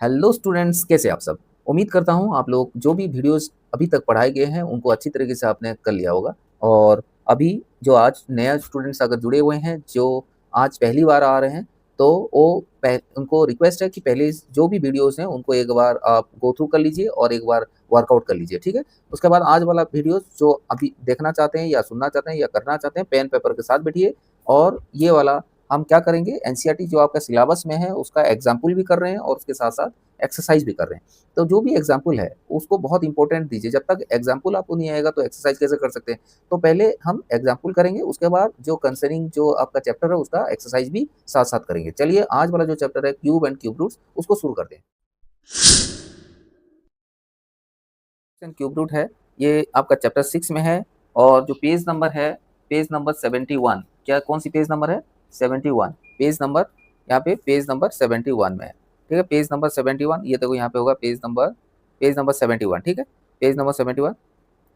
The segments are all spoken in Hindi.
हेलो स्टूडेंट्स, कैसे आप सब। उम्मीद करता हूँ आप लोग जो भी वीडियोस अभी तक पढ़ाए गए हैं उनको अच्छी तरीके से आपने कर लिया होगा। और अभी जो आज नया स्टूडेंट्स अगर जुड़े हुए हैं, जो आज पहली बार आ रहे हैं, तो उनको रिक्वेस्ट है कि पहले जो भी वीडियोस हैं उनको एक बार आप गो थ्रू कर लीजिए और एक बार वर्कआउट कर लीजिए, ठीक है। उसके बाद आज वाला वीडियोस जो अभी देखना चाहते हैं या सुनना चाहते हैं या करना चाहते हैं, पेन पेपर के साथ बैठिए। और ये वाला हम क्या करेंगे, एनसीईआरटी जो आपका सिलेबस में है उसका एग्जाम्पल भी कर रहे हैं और उसके साथ साथ एक्सरसाइज भी कर रहे हैं। तो जो भी एग्जाम्पल है उसको बहुत इंपॉर्टेंट दीजिए। जब तक एग्जाम्पल आपको नहीं आएगा तो एक्सरसाइज कैसे कर सकते हैं। तो पहले हम एग्जाम्पल करेंगे, उसके बाद जो कंसर्निंग जो आपका चैप्टर है उसका एक्सरसाइज भी साथ साथ करेंगे। चलिए आज वाला जो चैप्टर है क्यूब एंड क्यूब रूट्स उसको शुरू करते हैं। क्यूब रूट है, ये आपका चैप्टर 6 में है। और जो पेज नंबर है, पेज नंबर 71। क्या कौन सी पेज नंबर है? 71 पेज नंबर। यहाँ पे पेज नंबर 71 में है, ठीक है। पेज नंबर 71, ये देखो यहाँ पे होगा पेज नंबर 71, ठीक है। Page number 71।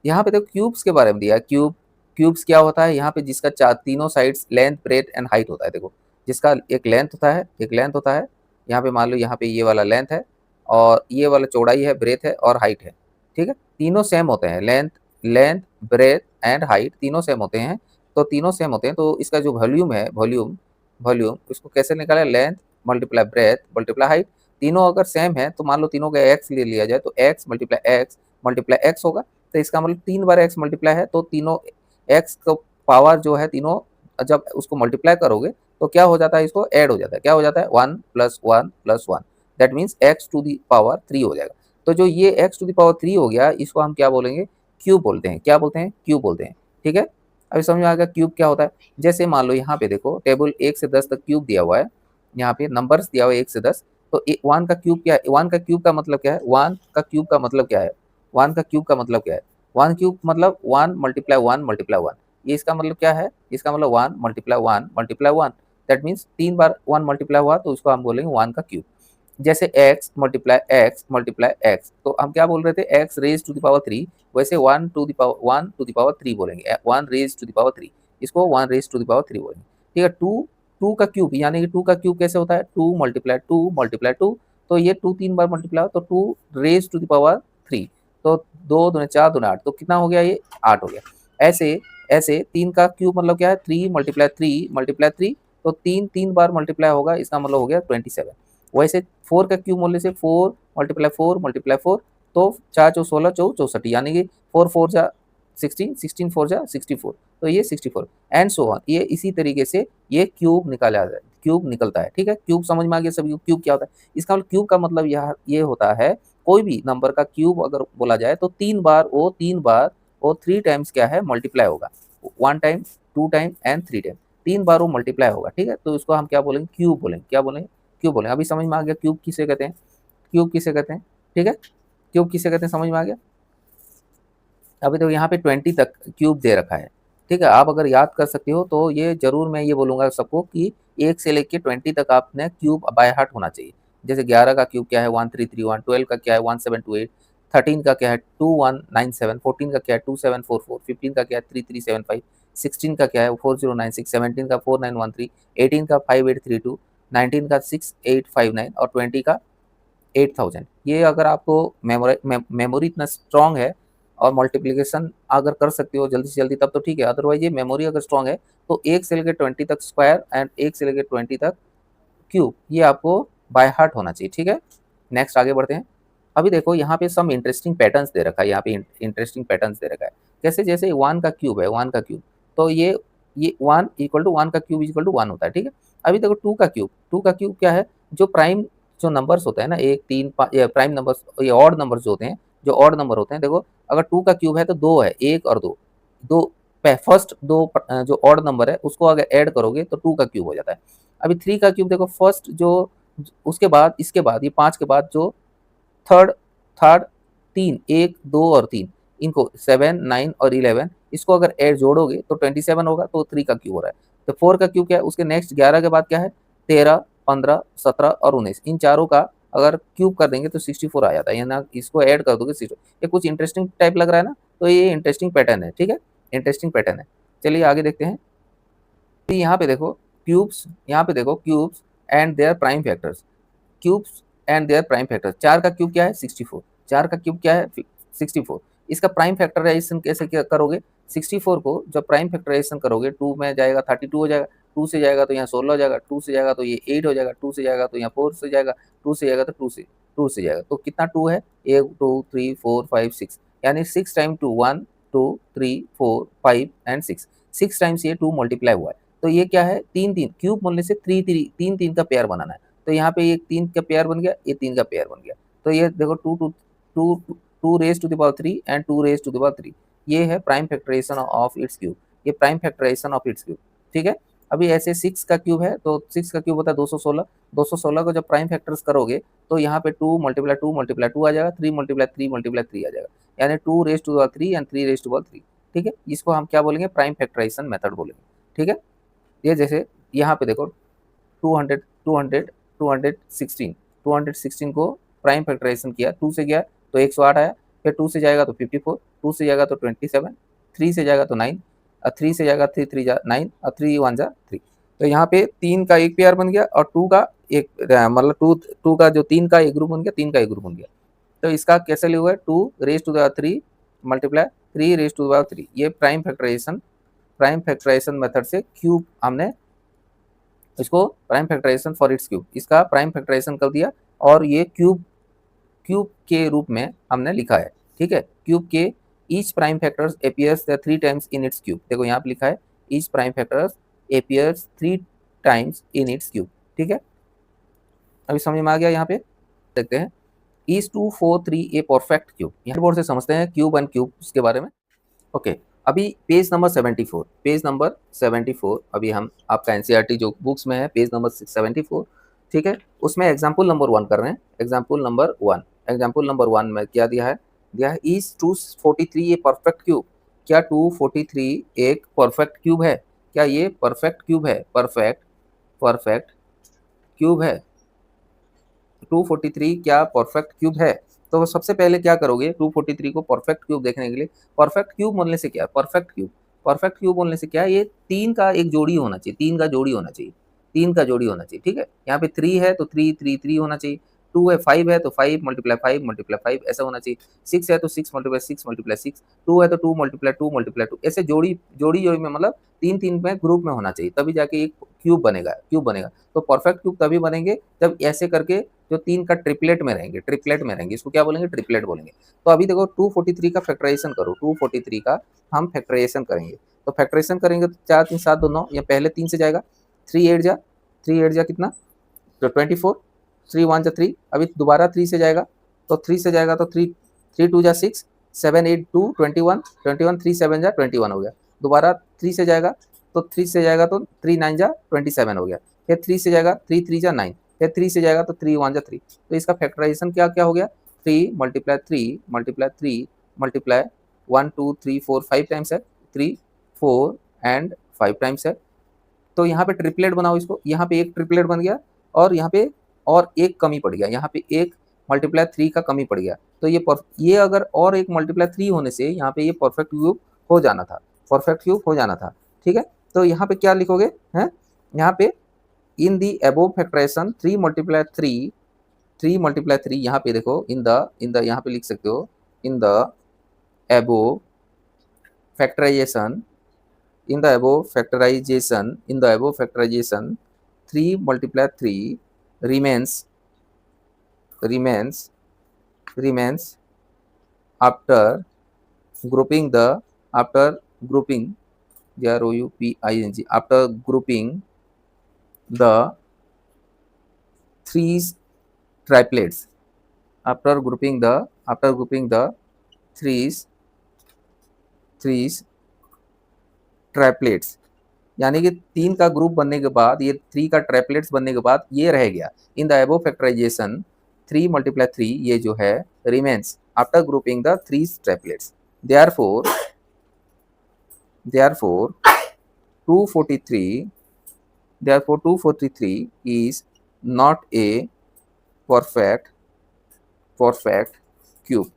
यहाँ पे देखो क्यूब्स के बारे में दिया है। क्यूब्स क्या होता है, यहाँ पे जिसका चार तीनों sides length breadth and height होता है। देखो जिसका एक लेंथ होता है, यहाँ पे मान लो यहाँ पे ये वाला लेंथ है और ये वाला चौड़ाई है, ब्रेथ है और हाइट है, ठीक है। तीनों सेम होते हैं, length length breadth and height तीनों सेम होते हैं। तो तीनों सेम होते हैं तो इसका जो वॉल्यूम है, वॉल्यूम इसको कैसे निकाले, length multiply breath multiply height. तीनों अगर सेम है तो मान लो तीनों का एक्स ले लिया जाए तो एक्स मल्टीप्लाई एक्स होगा। तो इसका मतलब 3 बार एक्स मल्टीप्लाई है तो तीनों एक्स का पावर जो है तीनों, जब उसको मल्टीप्लाई करोगे तो क्या हो जाता है, इसको ऐड हो जाता है। क्या हो जाता है? 1 + 1 + 1, that means x to the power 3 हो जाएगा। तो जो ये एक्स टू दी पावर 3 हो गया, इसको हम क्या बोलेंगे? क्यूब बोलते हैं। क्या बोलते हैं? क्यूब बोलते हैं, ठीक है। अभी समझ में आ गया क्यूब क्या होता है। जैसे मान लो यहाँ पे देखो टेबल 1 से 10 तक क्यूब दिया हुआ है, यहाँ पे नंबर्स दिया हुआ है 1 से 10। तो 1 का क्यूब क्या है? 1 का क्यूब का मतलब क्या है? 1 का क्यूब का मतलब क्या है? 1 का क्यूब का मतलब क्या है? 1 क्यूब मतलब 1 × 1 × 1। ये इसका मतलब क्या है? इसका मतलब 1 × 1 × 1, दैट मीन्स 3 बार 1 मल्टीप्लाई हुआ तो उसको हम बोलेंगे 1 का क्यूब। जैसे x तो हम क्या बोल रहे थे? x raise to the power 3। वैसे 1 टू द पावर 3 बोलेंगे, 1 रेज टू द पावर 3, इसको 1 रेज टू द पावर 3 बोलेंगे, ठीक है। 2 का क्यूब, यानी कि 2 का क्यूब कैसे होता है? 2 × 2 तो ये 2 3 बार मल्टीप्लाई हो तो 2 रेज टू द पावर 3। तो 2 दूने 4 दूने 8, तो कितना हो गया? ये 8 हो गया। ऐसे ऐसे 3 का क्यूब मतलब क्या है? 3 × 3 तो 3 3 बार मल्टीप्लाई होगा, इसका मतलब हो गया 27। वैसे 4 का क्यूब बोलने से 4 × 4 तो 4 चौ 16 चौ 64, यानी कि 4 4 जा 16, 16 4 जा 64, तो ये 64 एंड सो ऑन। ये इसी तरीके से ये क्यूब निकाला जाए, क्यूब निकलता है, ठीक है। क्यूब समझ में आ गया सभी को? क्यूब क्या होता है? इसका मतलब क्यूब का मतलब ये होता है, कोई भी नंबर का क्यूब अगर बोला जाए तो 3 टाइम्स क्या है? मल्टीप्लाई होगा। 1 टाइम, 2 टाइम एंड 3 टाइम, 3 बार वो मल्टीप्लाई होगा, ठीक है। तो इसको हम क्या बोलेंगे? क्यूब बोलेंगे। क्या बोलेंगे? क्यूब बोलेंगे। अभी समझ में आ गया क्यूब किसे कहते हैं? क्यूब किसे कहते हैं, ठीक है। क्यूब किसे कहते हैं समझ में आ गया। अभी तो यहाँ पे 20 तक क्यूब दे रखा है, ठीक है। आप अगर याद कर सकते हो तो ये जरूर मैं ये बोलूंगा सबको कि 1 से लेके 20 तक आपने क्यूब बाय हार्ट होना चाहिए। जैसे 11 का क्यूब क्या है? 1331। 12 का क्या है? 1728। 13 का क्या है? 2197। 14 का क्या है? 2744। 15 का क्या है? 3375। 16 का क्या है? 4096। 17 का 4913। 18 का 5832। 19 का 6859 और 20 का 8000। ये अगर आपको मेमोरी इतना स्ट्रांग है और मल्टीप्लिकेशन अगर कर सकते हो जल्दी से जल्दी तब तो ठीक है, अदरवाइज ये मेमोरी अगर स्ट्रांग है तो 1 से लेकर 20 तक स्क्वायर एंड 1 से लेकर 20 तक क्यूब, ये आपको बाय हार्ट होना चाहिए, ठीक है। नेक्स्ट आगे बढ़ते हैं। अभी देखो यहाँ पे सम इंटरेस्टिंग पैटर्न्स दे रखा है, यहाँ पे इंटरेस्टिंग पैटर्न्स दे रखा है। कैसे? जैसे 1 का क्यूब है, 1 का क्यूब, तो ये 1 = 1 का क्यूब = 1 होता है, ठीक है। अभी देखो 2 का क्यूब क्या है? जो प्राइम जो नंबर्स होते हैं ना, 1 3 5, ये प्राइम नंबर्स, ये ऑड नंबर्स जो होते हैं, जो ऑड नंबर होते हैं, देखो अगर 2 का क्यूब है तो 2 है, 1 और 2, दो फर्स्ट दो जो ऑड नंबर है उसको अगर ऐड करोगे तो 2 का क्यूब हो जाता है। अभी 3 का क्यूब देखो, फर्स्ट जो उसके बाद इसके बाद ये 5 के बाद जो थर्ड थर्ड 3, 1 2 और 3, इनको 7 9 और 11, इसको अगर ऐड जोड़ोगे तो 27 होगा, तो 3 का क्यूब हो रहा है। तो 4 का क्यूब क्या है? उसके नेक्स्ट 11 के बाद क्या है? 13 15 17 और 19, इन चारों का अगर क्यूब कर देंगे तो 64 आ जाता है, यानी इसको ऐड कर दोगे 64। ये कुछ इंटरेस्टिंग टाइप लग रहा है ना, तो ये इंटरेस्टिंग पैटर्न है, ठीक है, इंटरेस्टिंग पैटर्न है। चलिए आगे देखते हैं। यहाँ पे देखो क्यूब्स, यहाँ पे देखो cubes and their prime factors. Cubes and their prime factor. 4 का क्यूब क्या है 64, 4 का क्यूब क्या है 64। इसका प्राइम फैक्टराइजेशन कैसे क्या करोगे, 64 को जब प्राइम फैक्टराइजेशन करोगे 2 में जाएगा 32 हो जाएगा, 2 से जाएगा तो यहाँ 16 हो जाएगा, 2 से जाएगा तो ये 8 हो जाएगा, 2 से जाएगा तो यहाँ 4 से जाएगा, 2 से जाएगा तो 2 से जाएगा। तो कितना 2 है, 1 2 3 4 5 6, यानी 6 टाइम 2 1 2 3 4 5 एंड 6, 6 टाइम्स ये 2 मल्टीप्लाई हुआ है। तो ये क्या है, 3 3 क्यूब बोलने से 3 3 3 3 का पेयर बनाना है। तो यहाँ पे ये 3 का पेयर बन गया, ये 3 का पेयर बन गया। तो ये देखो 2 raise to the power 3 and 2 raise to the power 3, ये है prime factorisation of its cube, ये prime factorisation of its cube. ठीक है, अभी ऐसे 6 का क्यूब है तो 6 का क्यूब होता है 216, 216 को जब प्राइम फैक्टर्स करोगे तो यहाँ पे 2 मल्टीप्लाई 2 मल्टीप्लाई 2 आ जाएगा, 3 मल्टीप्लाई 3 मल्टीप्लाई 3 आ जाएगा, यानी 2 raise to the power 3 and 3 raise to the power 3। ठीक है, इसको हम क्या बोलेंगे, प्राइम फैक्टराइजेशन मेथड बोलेंगे। ठीक है, ये जैसे यहाँ पे देखो 200 200 216 216 को प्राइम फैक्टराइजेशन किया, 2 से गया तो 108 आया, फिर 2 से जाएगा तो 54, 2 से जाएगा तो 27, 3 से जाएगा तो 9, 3 से जाएगा 3 3 जा 9 और 3 1 जा 3। तो यहाँ पे 3 का एक पेयर बन गया और 2 का एक, मतलब 2 का जो 3 का एक ग्रुप बन गया, 3 का एक ग्रुप बन गया। तो इसका कैसे लिखा है, 2 raise to the 3 multiply 3 raise to the 3, ये प्राइम फैक्टराइजेशन मेथड से क्यूब हमने इसको prime factorisation for its cube, इसका प्राइम फैक्टराइजेशन कर दिया और ये क्यूब के रूप में हमने लिखा है। ठीक है, क्यूब के each prime factors appears 3 times in its cube, देखो यहाँ पे लिखा है each prime factors appears 3 times in its cube. ठीक है, अभी समझ में आ गया। यहाँ पे देखते हैं ईच 2 4 3 ए परफेक्ट क्यूब, यहाँ बोर्ड से समझते हैं क्यूब एंड क्यूब के बारे में। ओके, अभी पेज नंबर 74, पेज नंबर 74, अभी हम आपका एनसीईआरटी जो बुक्स में है पेज नंबर 74, ठीक है, उसमें एग्जाम्पल नंबर 1 कर रहे हैं। एग्जाम्पल नंबर 1 में क्या दिया है इज 243 ए परफेक्ट क्यूब, क्या 243 एक परफेक्ट क्यूब है, क्या ये परफेक्ट क्यूब है, परफेक्ट क्यूब है, 243 क्या परफेक्ट क्यूब है। तो सबसे पहले क्या करोगे, 243 को परफेक्ट क्यूब देखने के लिए, परफेक्ट क्यूब बोलने से क्या, परफेक्ट क्यूब बोलने से क्या है, ये 3 का एक जोड़ी होना चाहिए, 3 का जोड़ी होना चाहिए, 3 का जोड़ी होना चाहिए। ठीक है, यहाँ पे 3 है तो 3 3 3 होना चाहिए, 2 है 5 है तो 5 मल्टीप्लाई 5 मल्टीप्लाई 5 ऐसा होना चाहिए, 6 है तो 6 मल्टीप्लाई 6 मल्टीप्लाई 6, 2 है तो 2 मल्टीप्लाई 2 मल्टीप्लाई 2, ऐसे जोड़ी में मतलब 3 3 में ग्रुप में होना चाहिए, तभी जाके एक क्यूब बनेगा। तो परफेक्ट क्यूब तभी बनेंगे जब ऐसे करके जो 3 का ट्रिपलेट में रहेंगे, इसको क्या बोलेंगे, ट्रिपलेट बोलेंगे। तो अभी देखो 243 का फैक्टराइजेशन करो, 243 का हम फैक्टराइजेशन करेंगे, तो फैक्टराइजेशन करेंगे तो 4 3 7 2 9, ये पहले 3 से जाएगा, 3 8 जा कितना, तो 24, 3 1 जा 3, अभी दोबारा 3 से जाएगा, तो 3 से जाएगा तो 3 3 2 जा 6, 7 8 2 21 21, 3 7 जा 21 हो गया, दोबारा 3 से जाएगा तो 3 से जाएगा तो 3 9 जा 27 हो गया, फिर 3 से जाएगा 3 3 जा 9, फिर 3 से जाएगा तो 3 1 जा 3। तो इसका फैक्टराइजेशन क्या क्या हो गया, 3 मल्टीप्लाई 3 मल्टीप्लाई 3 मल्टीप्लाई 1 2 3 4 5 टाइम्स है, 3 4 एंड 5 टाइम्स है। तो यहाँ पे ट्रिपलेट बनाओ इसको, यहाँ पे एक ट्रिपलेट बन गया और यहाँ पे और एक कमी पड़ गया, यहाँ पे एक मल्टीप्लाई 3 का कमी पड़ गया, तो ये अगर और एक मल्टीप्लाई 3 होने से यहाँ पे ये परफेक्ट क्यूब हो जाना था, ठीक है। तो यहाँ पे क्या लिखोगे हैं, यहाँ पे इन दी अबोव फैक्टराइजेशन 3 मल्टीप्लाई 3 यहाँ पे देखो इन द यहाँ पे लिख सकते हो in the above factorisation 3 multiply 3 remains after grouping the three triplets, after grouping the three ट्राइपलेट्स, यानी कि 3 का ग्रुप बनने के बाद, ये 3 का ट्राइपलेट्स बनने के बाद ये रह गया in the above factorisation 3 multiply 3 ये जो है remains after grouping the 3 triplets, therefore 243 is not a perfect cube.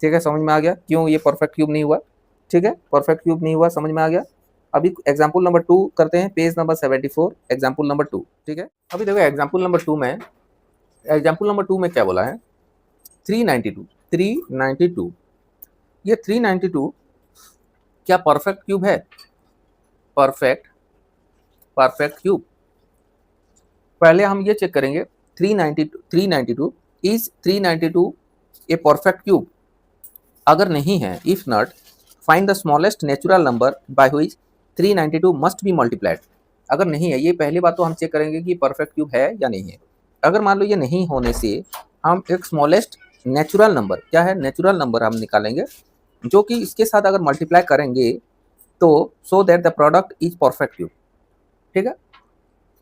ठीक है, समझ में आ गया क्यों ये परफेक्ट क्यूब नहीं हुआ, ठीक है, परफेक्ट क्यूब नहीं हुआ, समझ में आ गया। अभी एग्जाम्पल नंबर 2 करते हैं, पेज नंबर 74, एग्जाम्पल नंबर 2, ठीक है। अभी देखो एग्जाम्पल नंबर 2 में एग्जाम्पल नंबर 2 में क्या बोला है, 392 392, ये 392 क्या परफेक्ट क्यूब है? Perfect perfect cube. पहले हम ये चेक करेंगे 392 इज 392 ए परफेक्ट क्यूब? अगर नहीं है, if not, find the smallest natural number by which 392 must be multiplied. अगर नहीं है, ये पहली बात तो हम चेक करेंगे कि परफेक्ट क्यूब है या नहीं है। अगर मान लो ये नहीं होने से हम एक स्मॉलेस्ट नेचुरल नंबर, क्या है, नेचुरल नंबर हम निकालेंगे जो कि इसके साथ अगर मल्टीप्लाई करेंगे तो सो that the product is perfect cube. ठीक है,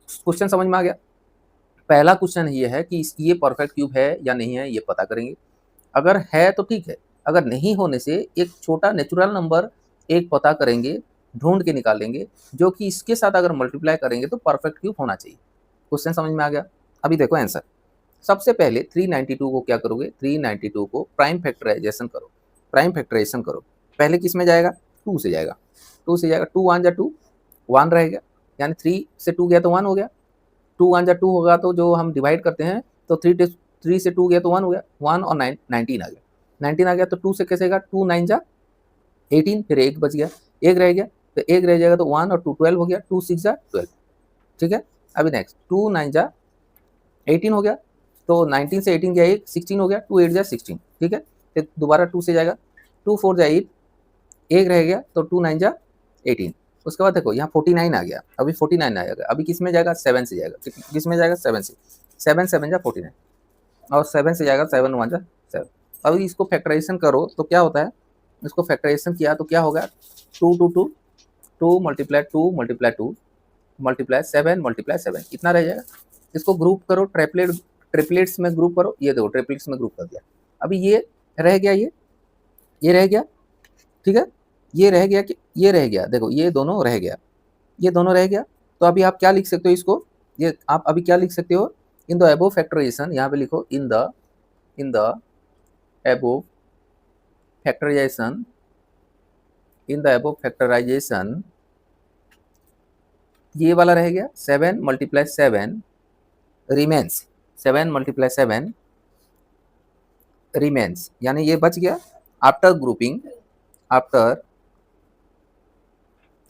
क्वेश्चन समझ में आ गया? पहला क्वेश्चन ये है कि ये परफेक्ट क्यूब है या नहीं है, ये पता करेंगे। अगर है तो ठीक है, अगर नहीं होने से एक छोटा नेचुरल नंबर एक पता करेंगे, ढूंढ के निकालेंगे जो कि इसके साथ अगर मल्टीप्लाई करेंगे तो परफेक्ट क्यूब होना चाहिए। क्वेश्चन समझ में आ गया? अभी देखो आंसर। सबसे पहले 392 को क्या करोगे, 392 को प्राइम फैक्टराइजेशन करो, प्राइम फैक्टराइजेशन करो। पहले किस में जाएगा, 2 से जाएगा, 2 से जाएगा, 2 1 जा 2, 1 रहेगा, यानी 3 से 2 गया तो 1 हो गया, 2 1 जा 2 होगा तो जो हम डिवाइड करते हैं तो 3 से 2 गया तो 1 हो गया, 1 और 9 19 आ गया, 19 आ गया तो 2 से कैसे आएगा, 2 9 जा 18, फिर एक बच गया, एक रह गया, तो एक रह जाएगा तो 1 और 2 12 हो गया, 2 6 जा 12। ठीक है, अभी नेक्स्ट 2 9 जा 18 हो गया, तो 19 से 18 गया एक, 16 हो गया, 2 8 जा 16। ठीक है, फिर दोबारा 2 से जाएगा, 2 4 जा 8, एक रह गया तो 2 9 जा 18। उसके बाद देखो यहाँ 49 आ गया, अभी 49 आएगा, अभी किस में जाएगा, 7 से जाएगा, किस में जाएगा, 7 से, 7 7 जा 49, और 7 से जाएगा 7 1 जा 7। अभी इसको फैक्टराइजेशन करो तो क्या होता है, इसको फैक्टराइजेशन किया तो क्या होगा, 2 2 2 2 मल्टीप्लाई 2 मल्टीप्लाई 2 मल्टीप्लाई 7 मल्टीप्लाई 7, इतना रह जाएगा। इसको ग्रुप करो, ट्रिपलेट्स में ग्रुप करो, ये देखो ट्रिपलेट्स में ग्रुप कर दिया। अभी ये रह गया, ये रह गया, ठीक है, ये रह गया कि ये रह गया, देखो ये दोनों रह गया, ये दोनों रह गया। तो अभी आप क्या लिख सकते हो इसको, ये आप अभी क्या लिख सकते हो, इन द अबोव फैक्टराइजेशन, यहाँ पे लिखो in the above factorization, in the above factorization, ये वाला रह गया 7 मल्टीप्लाई 7 रिमेन्स, 7 मल्टीप्लाई 7 रिमेन्स, यानी ये बच गया। After grouping,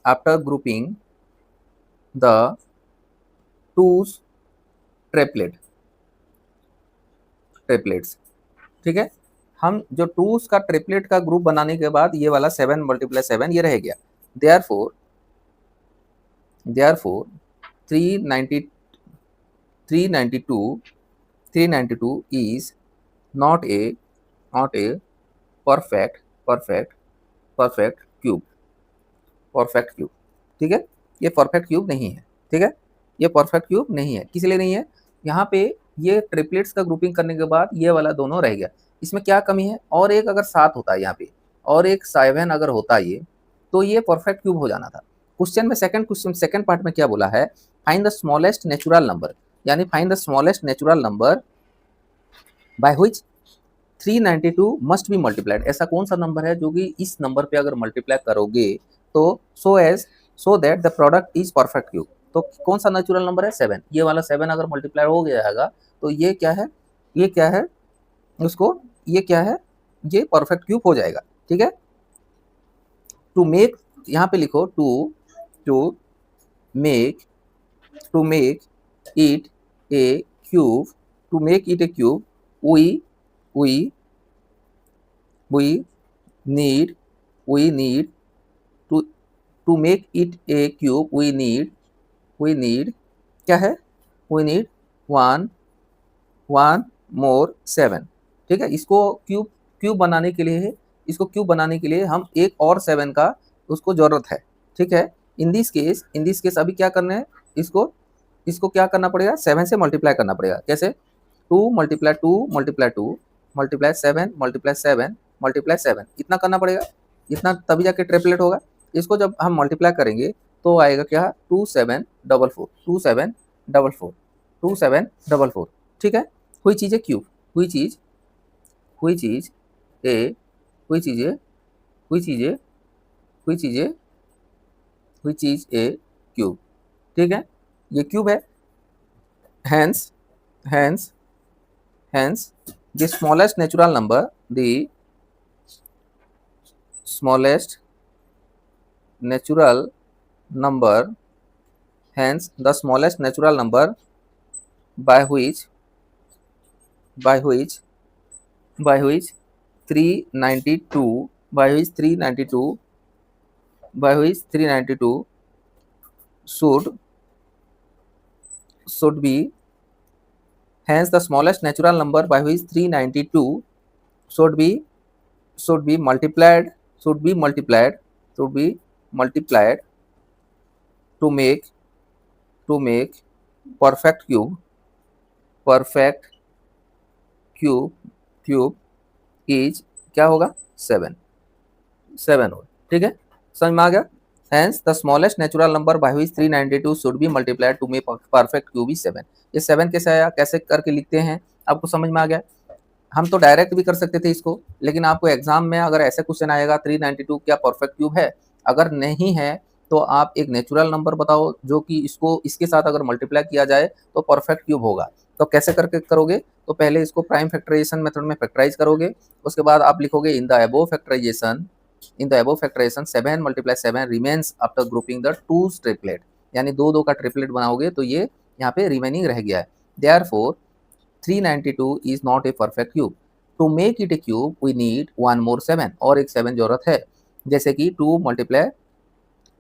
after grouping the twos triplets. ठीक है, हम जो टूज का ट्रिपलेट का ग्रुप बनाने के बाद ये वाला 7 मल्टीप्लाई 7 ये रह गया। Therefore 392 is not a perfect cube, perfect cube. ठीक है, ये परफेक्ट क्यूब नहीं है। ठीक है, ये परफेक्ट क्यूब नहीं है, किस लिए नहीं है, यहाँ पे ये ट्रिपलेट्स का ग्रुपिंग करने के बाद ये वाला दोनों रह गया, इसमें क्या कमी है, और एक अगर 7 होता है यहाँ पे, और एक 7 अगर होता ये, तो ये परफेक्ट क्यूब हो जाना था। क्वेश्चन में सेकंड पार्ट में क्या बोला है, find the smallest natural number, यानी find the smallest natural number by which 392 must be multiplied. ऐसा कौन सा नंबर है जो कि इस नंबर पे अगर मल्टीप्लाई करोगे तो सो that the product is perfect cube. तो कौन सा नेचुरल नंबर है, 7। ये वाला 7 अगर मल्टीप्लाई हो गया तो ये क्या है, ये क्या है, उसको ये क्या है, ये परफेक्ट क्यूब हो जाएगा। ठीक है, टू मेक, यहाँ पे लिखो to make it a cube, to make it a cube we need to make it a cube, we need क्या है, we need one more 7। ठीक है, इसको क्यूब बनाने के लिए, इसको क्यूब बनाने के लिए हम एक और 7 का उसको जरूरत है। ठीक है, इन दिस केस अभी क्या करना है, इसको क्या करना पड़ेगा, 7 से मल्टीप्लाई करना पड़ेगा। कैसे, 2 multiply 2 multiply 2 multiply 7 multiply 7 multiply 7, इतना करना पड़ेगा, इतना तभी जाके ट्रिपलेट होगा। इसको जब हम मल्टीप्लाई करेंगे तो आएगा क्या, 2 7 4 4 2 7 4 4 2 7 4 4। ठीक है, कोई चीज़ है क्यूब, कोई चीज़ ए क्यूब। ठीक है, ये क्यूब है, hence hence the smallest natural number, the smallest natural number, hence the smallest natural number by which by which by which 392 by which 392 by which 392 should be, hence the smallest natural number by which 392 should be multiplied to make perfect cube cube is क्या होगा 7 हो, ठीक है, समझ में आ गया। Hence the smallest natural number by which 392 should be multiplied to make perfect cube is 7। ये 7 कैसे आया, कैसे करके लिखते हैं, आपको समझ में आ गया। हम तो डायरेक्ट भी कर सकते थे इसको, लेकिन आपको एग्जाम में अगर ऐसे क्वेश्चन आएगा 392 क्या परफेक्ट क्यूब है, अगर नहीं है तो आप एक नेचुरल नंबर बताओ जो कि इसको इसके साथ अगर मल्टीप्लाई किया जाए तो परफेक्ट क्यूब होगा। तो कैसे करके करोगे, तो पहले इसको प्राइम फैक्टराइजेशन मेथड में फैक्टराइज करोगे, उसके बाद आप लिखोगे in the above factorisation 7 × 7 remains after grouping the two triplet, यानी दो का ट्रिपलेट बनाओगे तो ये यहाँ पे रिमेनिंग रह गया है। Therefore 392 is not a perfect cube. To make it a cube, we need one more 7, और एक 7 जरूरत है। जैसे कि 2 multiply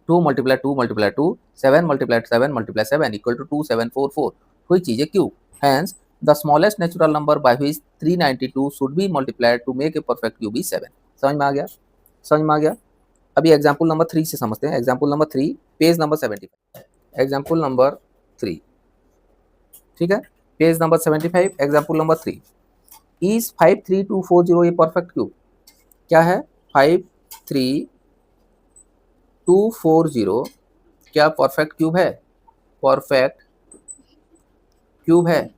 2 multiply 2 multiply 2 7 multiply 7 multiply 7 equal to 2744, कोई चीज़ है cube. Hence the smallest natural number by which 392 should be multiplied to make a perfect cube is 7। समझ में आ गया, समझ में आ गया। अभी एग्जाम्पल नंबर 3 से समझते हैं। Example number 3 page number 75, example number 3, ठीक है, page number 75, example number 3। Is 53240 a perfect cube, क्या है 53240 क्या परफेक्ट क्यूब है, परफेक्ट क्यूब है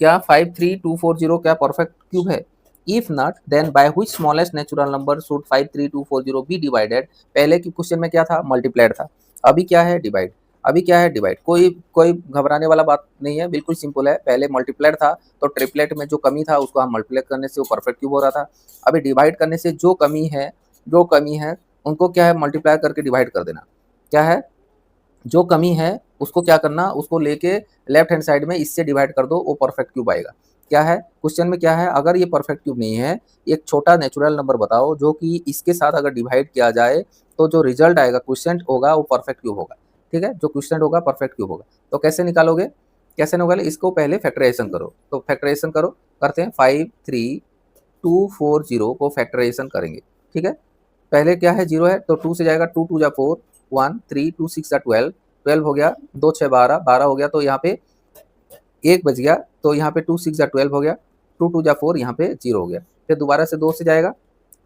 क्या 53240 क्या परफेक्ट क्यूब है। If not then by which smallest natural number should 53240 be divided. पहले के क्वेश्चन में क्या था, मल्टीप्लाइड था, अभी क्या है डिवाइड, अभी क्या है डिवाइड। कोई घबराने वाला बात नहीं है, बिल्कुल सिंपल है। पहले मल्टीप्लाइड था तो ट्रिपलेट में जो कमी था उसको हम मल्टीप्लाई करने से वो परफेक्ट क्यूब हो रहा था। अभी डिवाइड करने से जो कमी है उनको क्या है मल्टीप्लाई करके डिवाइड कर देना। क्या है, जो कमी है उसको क्या करना, उसको लेके लेफ्ट हैंड साइड में इससे डिवाइड कर दो, वो परफेक्ट क्यूब आएगा। क्या है क्वेश्चन में, क्या है, अगर ये परफेक्ट क्यूब नहीं है, एक छोटा नेचुरल नंबर बताओ जो कि इसके साथ अगर डिवाइड किया जाए तो जो रिजल्ट आएगा क्वेश्चन होगा वो परफेक्ट क्यूब होगा। ठीक है, जो क्वेश्चन होगा परफेक्ट क्यूब होगा। तो कैसे निकालोगे, कैसे निकालोगे, इसको पहले फैक्टराइजेशन करो। तो फैक्टराइजेशन करो, करते हैं 53240 को फैक्टराइजेशन करेंगे। ठीक है, पहले क्या है 0 है तो 2 से जाएगा, 2 2 जा 4 1 3 2 6 जा 12 12 हो गया, 2 6 12 12 हो गया, तो यहाँ पे 1 बच गया, तो यहाँ पे 2 6 जा 12 हो गया, 2 2 जा 4 यहाँ पे 0 हो गया। फिर दोबारा से 2 से जाएगा,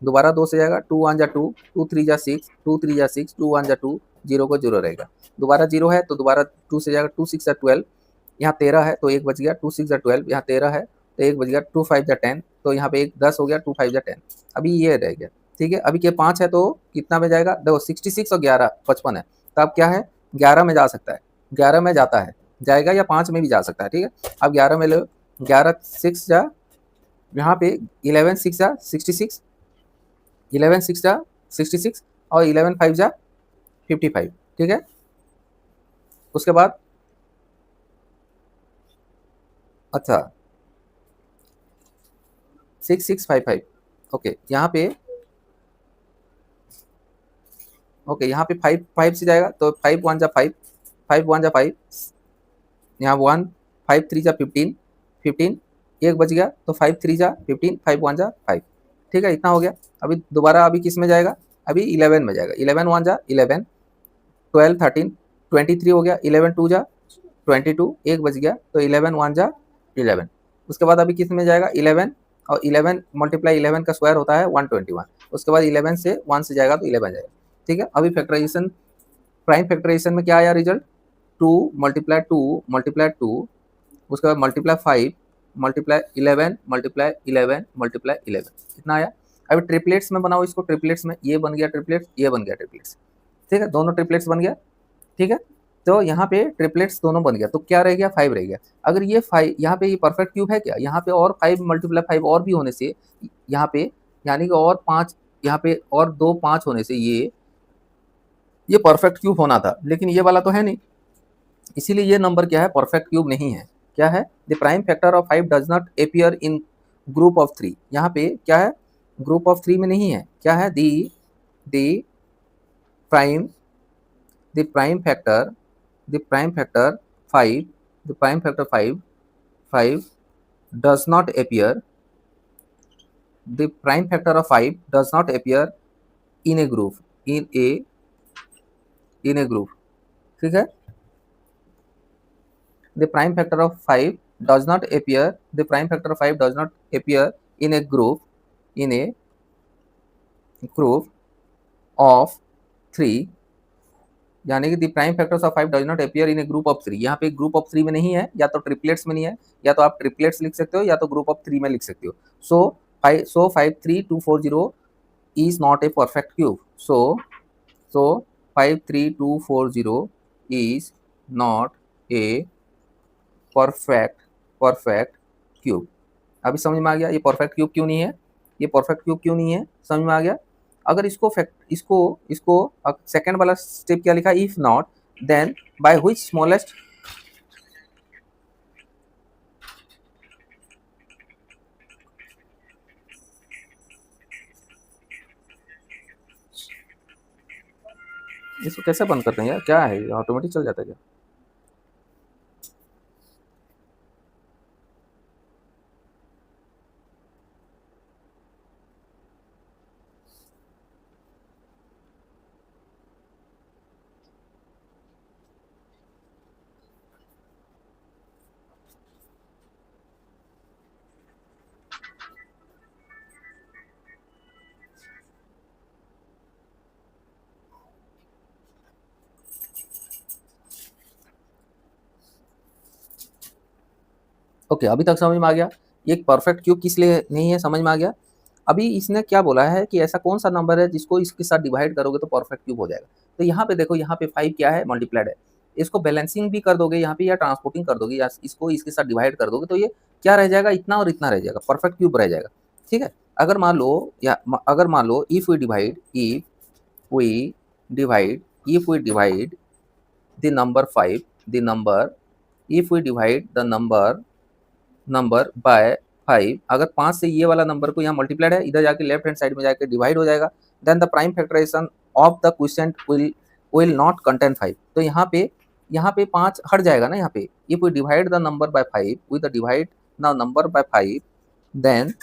दोबारा 2 से जाएगा, 2 1 जा 2 2 3 जा 6 2 3 जा 6 2 1 जा 2 0 को 0 रहेगा। दोबारा 0 है तो दोबारा 2 से जाएगा, 2 6 जा 12 यहाँ 13 है तो 1 बच गया, 2 6 जा 12 यहाँ 13 है तो 1 बच गया, 2 5 जा 10 तो यहाँ पे 1 10 हो गया, 2 5 जा 10, अभी ये रह गया। ठीक है, अभी के 5 है तो कितना में जाएगा, देखो 66 और 11 55 है, तो अब क्या है 11 में जा सकता है, 11 में जाता है, जाएगा या 5 में भी जा सकता है। ठीक है, अब 11 में लो, 11 6 जा, यहाँ पे 11 6 जा 66, 11 6 जा 66 और 11 5 जा 55। ठीक है, उसके बाद अच्छा 6655, ओके यहाँ पे यहाँ पे 5 5 से जाएगा तो 5 1 जा 5 5 1 जा 5 यहाँ 1 5 3 जा 15 15 1 बच गया तो 5 3 जा 15 5 1 जा 5। ठीक है, इतना हो गया। अभी दोबारा अभी किस में जाएगा, अभी 11 में जाएगा, 11 1 जा 11 12 13 23 हो गया, 11 2 जा 22 1 बच गया तो 11 1 जा 11। उसके बाद अभी किस में जाएगा 11 और 11 मल्टीप्लाई 11 का स्क्वायर होता है 121, उसके बाद 11 से 1 से जाएगा तो 11 जाएगा। ठीक है, अभी फैक्टराइजेशन प्राइम फैक्टराइजेशन में क्या आया रिजल्ट, 2 मल्टीप्लाई 2 मल्टीप्लाई 2, उसके बाद मल्टीप्लाई 5 मल्टीप्लाई 11 मल्टीप्लाई 11 मल्टीप्लाई 11, इतना आया। अभी ट्रिपलेट्स में बनाओ इसको, ट्रिपलेट्स में ये बन गया ट्रिपलेट्स, ये बन गया ट्रिपलेट्स। ठीक है, दोनों ट्रिपलेट्स बन गया। ठीक है, तो यहाँ पे ट्रिपलेट्स दोनों बन गया, तो क्या रह गया 5 रह गया। अगर ये 5 यहाँ पे ये परफेक्ट क्यूब है क्या, यहाँ पे और 5 मल्टीप्लाई 5 और भी होने से यहाँ पे यानी कि और 5 यहाँ पे और 2 5 होने से ये परफेक्ट क्यूब होना था, लेकिन ये वाला तो है नहीं, इसीलिए ये नंबर क्या है, परफेक्ट क्यूब नहीं है। क्या है, the prime factor of 5 does not appear in group of 3। यहाँ पे क्या है, ग्रुप ऑफ 3 में नहीं है। क्या है, the prime the prime factor the prime factor 5 the prime factor 5 does not appear the prime factor of 5 does not appear in a group in a group। ठीक है, the prime factor of 5 does not appear the prime factor of 5 does not appear in a group of 3, यानी कि the prime factors of 5 does not appear in A group of 3। यहाँ पे ग्रुप ऑफ 3 में नहीं है, या तो ट्रिपलेट्स में नहीं है, या तो आप ट्रिपलेट्स लिख सकते हो या तो ग्रुप ऑफ 3 में लिख सकते हो। सो 53240 is not a perfect cube। So 53240 is not a perfect cube। अभी समझ में आ गया ये परफेक्ट क्यूब क्यों नहीं है, ये परफेक्ट क्यूब क्यों नहीं है, समझ में आ गया। अगर इसको सेकंड वाला स्टेप क्या लिखा, if not then by which smallest, इसको कैसे बंद करते हैं यार, क्या है ऑटोमेटिक चल जाता है क्या। ओके, अभी तक समझ में आ गया ये परफेक्ट क्यूब किस लिए नहीं है, समझ में आ गया। अभी इसने क्या बोला है कि ऐसा कौन सा नंबर है जिसको इसके साथ डिवाइड करोगे तो परफेक्ट क्यूब हो जाएगा। तो यहाँ पे देखो, यहाँ पे 5 क्या है, मल्टीप्लाइड है। इसको बैलेंसिंग भी कर दोगे यहाँ पे, या ट्रांसपोर्टिंग कर दोगे, या इसको इसके साथ डिवाइड कर दोगे, तो ये क्या रह जाएगा, इतना और इतना रह जाएगा, परफेक्ट क्यूब रह जाएगा। ठीक है, अगर मान लो if we divide the number 5 the number if we divide the number by 5, अगर 5 से ये वाला नंबर को यहाँ मल्टीप्लाइड है, इधर जाके लेफ्ट हैंड साइड में जाके डिवाइड हो जाएगा, then the prime factorisation of the quotient will not contain 5। तो यहाँ पे 5 हट जाएगा ना, यहाँ पे if we divide the number by 5 with the divide the number by 5 then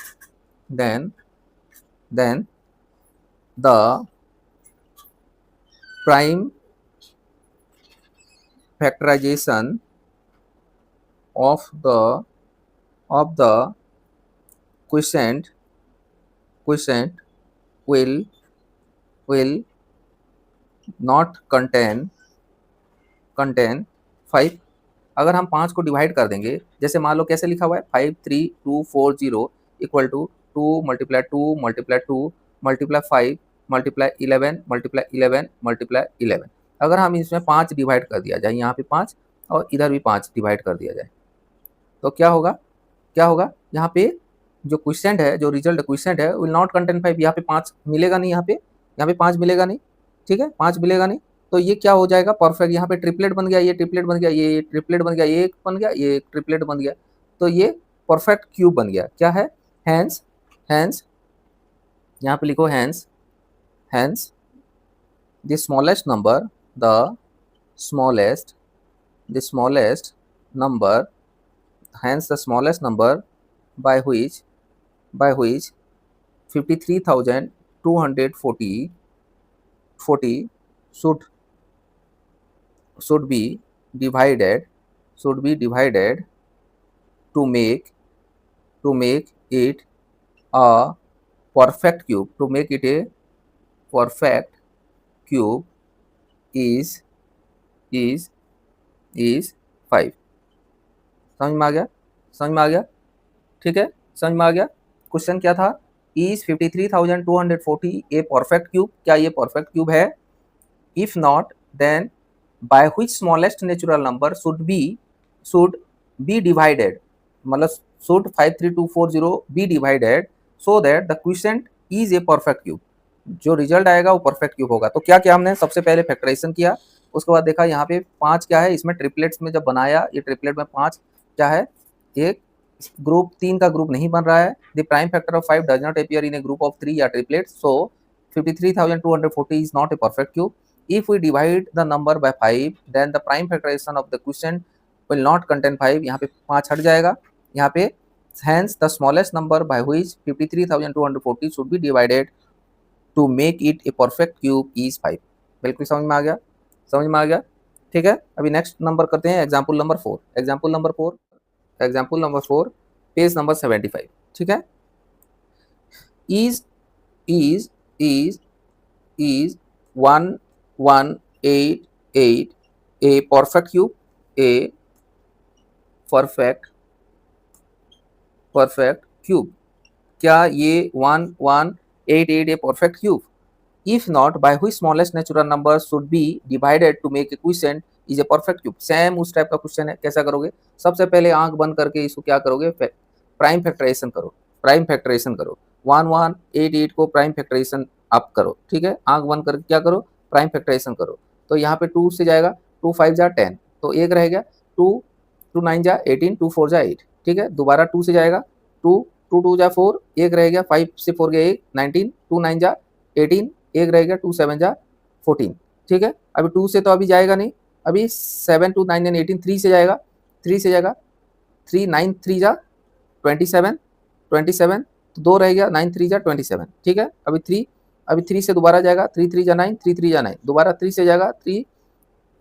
the prime factorisation of the quotient will not contain 5। अगर हम 5 को डिवाइड कर देंगे, जैसे मान लो कैसे लिखा हुआ है, 53240 equal to 2 multiply 2 multiply 2 multiply 5 multiply 11 multiply 11 multiply 11। अगर हम इसमें 5 डिवाइड कर दिया जाए, यहाँ पे 5 और इधर भी 5 डिवाइड कर दिया जाए, तो क्या होगा यहाँ पे जो क्वोशिएंट है, जो रिजल्ट क्वोशिएंट है, विल नॉट कंटेन 5। यहाँ पे 5 मिलेगा नहीं, यहाँ पे 5 मिलेगा नहीं। ठीक है, 5 मिलेगा नहीं, तो ये क्या हो जाएगा, परफेक्ट। यहाँ पे ट्रिपलेट बन गया, ये ट्रिपलेट बन गया, ये ट्रिपलेट बन गया, ये एक बन गया, ये ट्रिपलेट बन गया, तो ये परफेक्ट क्यूब बन गया। क्या है, हैंस यहाँ पे लिखो hence the smallest number hence the smallest number by which 53,240 should be divided to make it a perfect cube। to make it a perfect cube is 5। समझ में आ गया, ठीक है, समझ में आ गया। क्वेश्चन क्या था, इज 53,240 ए परफेक्ट क्यूब, क्या ये परफेक्ट क्यूब है, if not then by which smallest natural number should be divided, मतलब should 53240 be divided so that the quotient is a perfect cube. जो रिजल्ट आएगा वो परफेक्ट क्यूब होगा। तो क्या किया हमने, सबसे पहले फैक्टराइजेशन किया, उसके बाद देखा यहाँ पे 5 क्या है, इसमें ट्रिपलेट्स में जब बनाया, ये ट्रिपलेट में 5 क्या है, एक ग्रुप 3 का ग्रुप नहीं बन रहा है। The prime factor of 5 does not appear in A group of 3 या triplet, so 53,240 is not a perfect cube. If we divide the number by 5, then the prime factorization of the quotient will not contain 5, यहाँ पे 5 हट जाएगा, यहाँ पे hence the smallest number by which 53,240 should be divided to make it a perfect cube is 5। बिल्कुल समझ में आ गया, समझ में आ गया, ठीक है। अभी नेक्स्ट नंबर करते हैं, example number 4, example number 4 page number 75, ठीक है। is is is is 1188 a perfect cube, a perfect cube, क्या ये 1188 a perfect cube? If not, by which smallest natural number should be divided to make a quotient is a perfect cube? Same उस टाइप का क्वेश्चन है, कैसा करोगे, सबसे पहले आंख बंद करके इसको क्या करोगे, प्राइम फैक्टराइजेशन करो, प्राइम फैक्टराइजेशन करो, 1188 को प्राइम फैक्टराइजेशन आप करो, ठीक है। आंख बंद करके क्या करो, प्राइम फैक्टराइजेशन करो। तो यहाँ पे 2 से जाएगा, 2 5 जा 10, तो एक रह गया, 2 2 9 जा 18, 2 4 जा 8, ठीक है। दोबारा 2 से जाएगा, 2 2 2 जा 4, एक रह गया, 5 से 4 गया 1, 19, 2 9 जा 18, एक रह गया, 2 7 जा 14, ठीक है। अभी 2 से तो अभी जाएगा नहीं, अभी 7 2 9 18, 3 से जाएगा, 3 से जाएगा, 3 9 3 जा 27, 27, तो 2 रह गया, 9 3 जा 27, ठीक है। अभी 3 से दोबारा जाएगा, 3 3 जा 9, 3 3 जा 9, दोबारा 3 से जाएगा, 3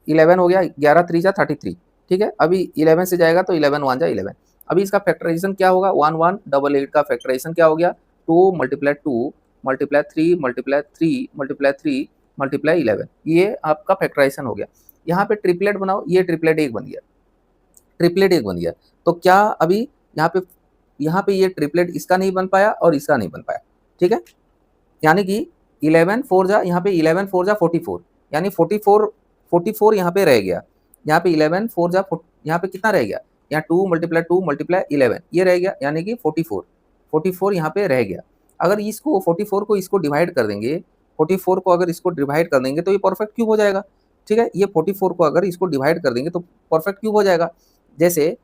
11 हो गया, 11 3 जा 33, ठीक है। अभी 11 से जाएगा तो 11 1 जा 11। अभी इसका फैक्टराइजेशन क्या होगा, 1188 का फैक्टराइजेशन क्या हो गया, 2 multiply 2 multiply 3 multiply 3 multiply 3 multiply 11, ये आपका फैक्टराइजेशन हो गया। यहाँ पे ट्रिपलेट बनाओ, ये ट्रिपलेट एक बन गया, ट्रिपलेट एक बन गया। तो क्या अभी यहाँ पे ये ट्रिपलेट इसका नहीं बन पाया और इसका नहीं बन पाया, ठीक है। यानी कि 11 4 जा, यहाँ पे 11 4 जा 44, यानी 44 यहाँ पे रह गया, यहाँ पे 11 4 जा, यहाँ पे कितना रह गया, यहाँ 2 मल्टीप्लाई 11 ये रह गया, यानी कि 44 यहाँ पे रह गया। अगर इसको 44 को इसको डिवाइड कर देंगे, 44 को अगर इसको डिवाइड कर देंगे तो ये परफेक्ट क्यूब हो जाएगा, ठीक है। ये 44 को अगर इसको डिवाइड कर देंगे तो परफेक्ट क्यूब हो जाएगा। जैसे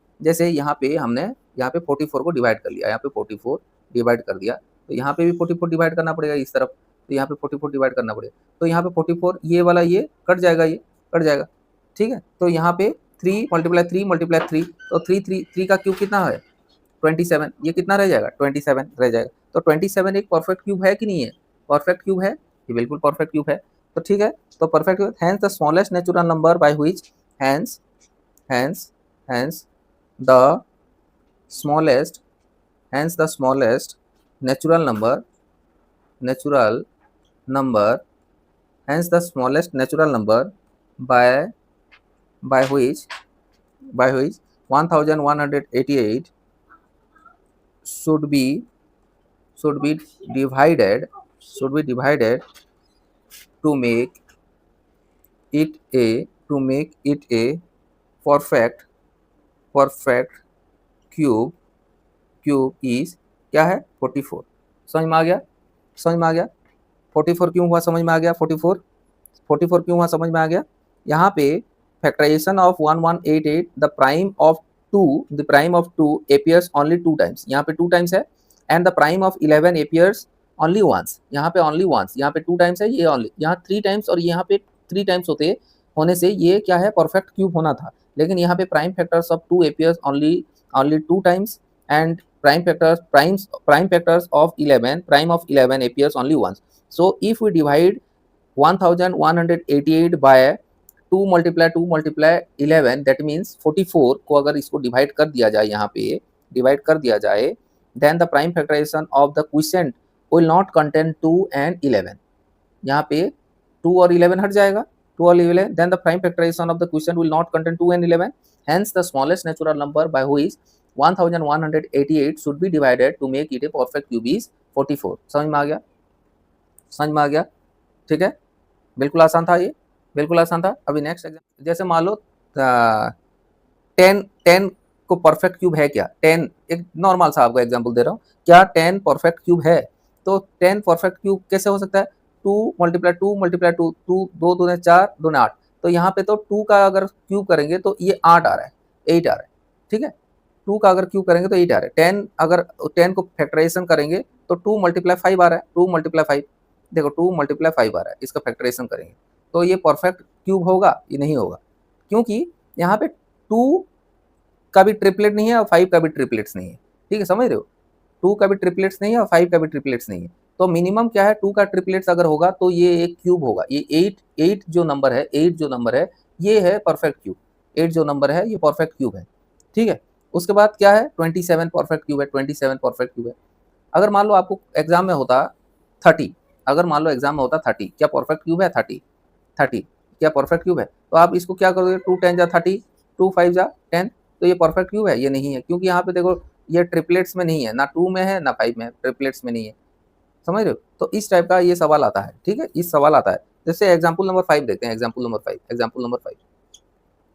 यहाँ पे हमने यहाँ पे 44 को डिवाइड कर लिया, यहाँ पे 44 डिवाइड कर दिया, तो यहाँ पे भी 44 डिवाइड करना पड़ेगा इस तरफ, तो यहाँ पे 44 डिवाइड करना पड़ेगा, तो यहाँ पे 44 ये वाला ये कट जाएगा, ये कट जाएगा, ठीक है। तो यहाँ पे 3 मल्टीप्लाई 3 तो 3 का क्यूब कितना है 27, ये कितना रह जाएगा 27 रह जाएगा। तो 27 एक परफेक्ट क्यूब है कि नहीं है, परफेक्ट क्यूब है, ये बिल्कुल परफेक्ट क्यूब है। तो ठीक है, तो perfect cube, hence the smallest natural number by which hence the smallest natural number hence the smallest natural number by which 1188 should be divided to make it a perfect cube is क्या है 44। समझ में आ गया, 44 क्यों हुआ समझ में आ गया, 44 क्यों हुआ समझ में आ गया। यहाँ पे factorisation of 1188 the prime of 2 appears only 2 times, यहाँ पे 2 टाइम्स है, and the prime of 11 appears only once, यहाँ पे only once, यहाँ पे 2 टाइम्स है, ये only, यहाँ 3 टाइम्स और यहाँ पे 3 टाइम्स होने से ये क्या है परफेक्ट क्यूब होना था, लेकिन यहाँ पे prime factors of 2 appears only 2 times and prime factors of 11 appears only once. So if we divide 1188 by 2 multiply 11, that means 44 को अगर इसको डिवाइड कर दिया जाए, यहाँ पे डिवाइड कर दिया जाए, then the prime factorization of the quotient will not contain 2 and 11, यहाँ पे 2 और 11 हट जाएगा, 2 और 11, then the prime factorization of the quotient will not contain 2 and 11, hence the smallest natural number by which 1188 should be divided to make it a perfect cube is 44। समझ में आ गया, ठीक है, बिल्कुल आसान था ये, बिल्कुल आसान था। अभी नेक्स्ट एग्जाम्पल, जैसे मान लो 10 को परफेक्ट क्यूब है क्या? 10, एक नॉर्मल सा आपको एग्जांपल दे रहा हूँ, क्या 10 परफेक्ट क्यूब है? तो 10 परफेक्ट क्यूब कैसे हो सकता है? 2 मल्टीप्लाई 2 मल्टीप्लाई 2, 2 2 दूने 4 दूने 8, तो यहाँ पे तो 2 का अगर क्यूब करेंगे तो ये 8 आ रहा है, 8 आ रहा है, ठीक है। 2 का अगर क्यूब करेंगे तो 8 आ रहा है। 10 अगर 10 को फैक्टराइजेशन करेंगे तो 2 मल्टीप्लाई 5 आ रहा है, 2 मल्टीप्लाई 5, देखो 2 मल्टीप्लाई 5 आ रहा है, इसका फैक्टराइजेशन करेंगे तो ये परफेक्ट क्यूब होगा? ये नहीं होगा, क्योंकि यहाँ पे 2 का भी ट्रिपलेट नहीं है और 5 का भी ट्रिपलेट्स नहीं है, ठीक है, समझ रहे हो? 2 का भी ट्रिपलेट्स नहीं है और 5 का भी ट्रिपलेट्स नहीं है, तो मिनिमम क्या है, 2 का ट्रिपलेट्स अगर होगा तो ये एक क्यूब होगा। ये 8 जो नंबर है, 8 जो नंबर है ये है परफेक्ट क्यूब, 8 जो नंबर है ये परफेक्ट क्यूब है, ठीक है। उसके बाद क्या है, 27 परफेक्ट क्यूब है, 27 परफेक्ट क्यूब है। अगर मान लो आपको एग्जाम में होता 30, अगर मान लो एग्जाम में होता 30, क्या परफेक्ट क्यूब है 30? 30 क्या परफेक्ट क्यूब है? तो आप इसको क्या करोगे, 2 10 जा 30, 2 5 जा 10, तो ये परफेक्ट क्यूब है? ये नहीं है, क्योंकि यहाँ पे देखो ये ट्रिपलेट्स में नहीं है, ना 2 में है ना 5 में है, ट्रिपलेट्स में नहीं है, समझ रहे हो? तो इस टाइप का ये सवाल आता है, ठीक है, इस सवाल आता है। जैसे एग्जाम्पल नंबर 5 देखते हैं, एग्जाम्पल नंबर 5, एग्जाम्पल नंबर 5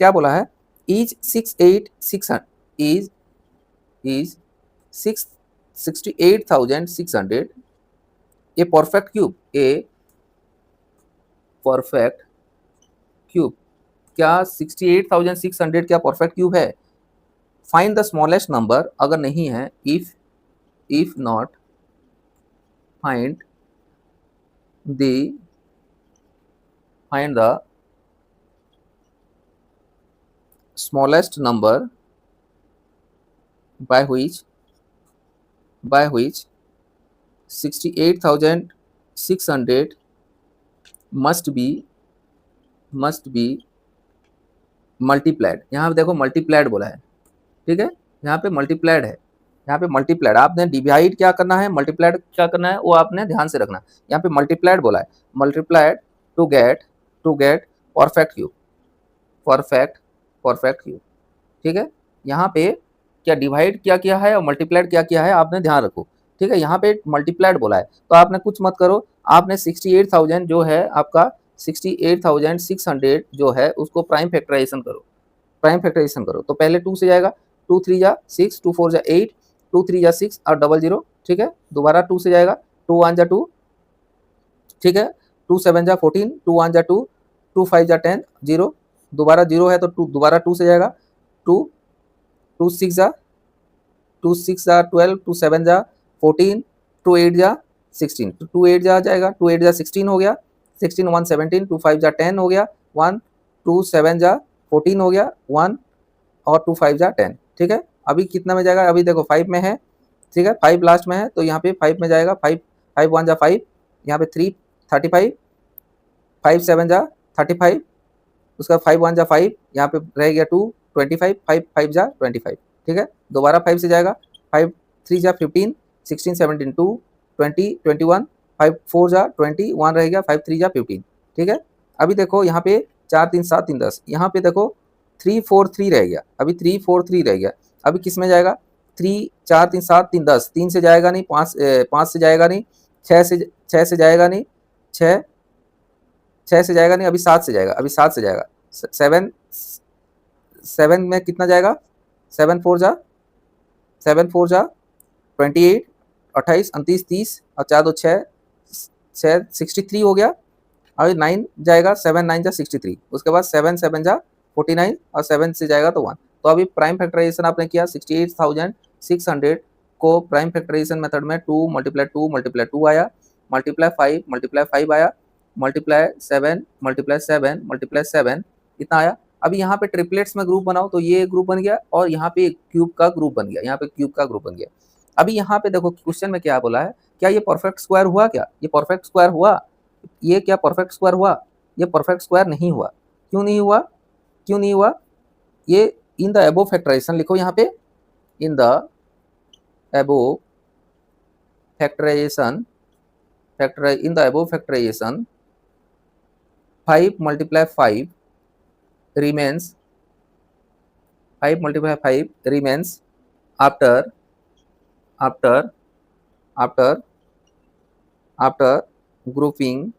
क्या बोला है, is 686 is 68,600 A perfect cube, A perfect cube, क्या 68,600 क्या परफेक्ट क्यूब है? फाइंड द स्मॉलेस्ट नंबर, अगर नहीं है, if not find the smallest number by which 68,600 must be multiplied. यहाँ पे देखो मल्टीप्लाइड बोला है, ठीक है, यहाँ पे मल्टीप्लाइड है, यहाँ पे मल्टीप्लाइड, आपने डिवाइड क्या करना है, मल्टीप्लाइड क्या करना है वो आपने ध्यान से रखना। यहाँ पे मल्टीप्लाइड बोला है, multiplied to get perfect cube, perfect perfect cube, ठीक है। यहाँ पे क्या डिवाइड क्या किया है और मल्टीप्लाइड क्या किया है आपने ध्यान रखो, ठीक है। यहाँ पे मल्टीप्लाइड बोला है तो आपने कुछ मत करो, आपने 68,000 जो है आपका 68,600 जो है उसको प्राइम फैक्टराइजेशन करो, प्राइम फैक्टराइजेशन करो। तो पहले 2 से जाएगा, 2 3 जा 6, 2 4 जा 8, 2 3 जा 6 और डबल 0, ठीक है। दोबारा 2 से जाएगा, 2 1 जा 2, ठीक है, 2 7 जा 14, 2 1 जा 2, 2 5 जा 10, 0, दोबारा 0 है तो 2 दोबारा 2 से जाएगा, 2 2 6 जा 2 6 जा 12, 2 7 जा 14, 2 8 जा 16, तो 2 8 जा आ जाएगा, 2 8 जा 16 हो गया, 16 1 17, 2 5 जा 10 हो गया, 1 2 7 जा 14 हो गया, 1 और 2 5 जा 10, ठीक है। अभी कितना में जाएगा, अभी देखो 5 में है, ठीक है, 5 लास्ट में है तो यहाँ पे 5 में जाएगा, 5 5 1 जा 5, यहाँ पे 3 35, 5 7 जा 35, उसका 5 1 जा 5, यहाँ पे रह गया 2 25, 5 5 जा 25, ठीक है। दोबारा 5 से जाएगा, 5 3 जा 15, 16 17 2 20 21, 5 4 जा 20, 1 रह गया, 5 3 जा 15, ठीक है। अभी देखो यहाँ पे 4 3 7 3 10, यहाँ पे देखो 3 4 3 रह गया, अभी 3 4 3 रह गया, अभी किस में जाएगा, 3 4 3 7 3 10, 3 से जाएगा नहीं, 5 से जाएगा नहीं, 6 से जाएगा नहीं, 6 से जाएगा नहीं, अभी 7 से जाएगा, अभी 7 से जाएगा, 7 7 में कितना जाएगा, 7 4 जा 28, 28 29 30 और 4 2 6 63 हो गया। अभी 9 जाएगा, 7 9 जा 63, उसके बाद 7 7 जा 49 और 7 से जाएगा तो 1। तो अभी प्राइम फैक्टराइजेशन आपने किया, 68,600 को प्राइम फैक्टराइजेशन मेथड में 2 मल्टीप्लाई 2 आया, मल्टीप्लाई 5 आया, मल्टीप्लाई 7 इतना आया। अभी यहाँ पे ट्रिपलेट्स में ग्रुप बनाओ तो ये ग्रुप बन गया और यहाँ पे क्यूब का ग्रुप बन गया, यहाँ पे क्यूब का ग्रुप बन गया। अभी यहाँ पे देखो क्वेश्चन में क्या बोला है, क्या ये परफेक्ट स्क्वायर हुआ, क्या ये परफेक्ट स्क्वायर हुआ, ये क्या परफेक्ट स्क्वायर हुआ, ये परफेक्ट स्क्वायर नहीं हुआ। क्यों नहीं हुआ, क्यों नहीं हुआ, ये इन द अबोव फैक्टराइजेशन लिखो, यहाँ पे in the above factorisation, in the above factorisation 5 multiply 5 remains, 5 multiply 5 remains after after after after grouping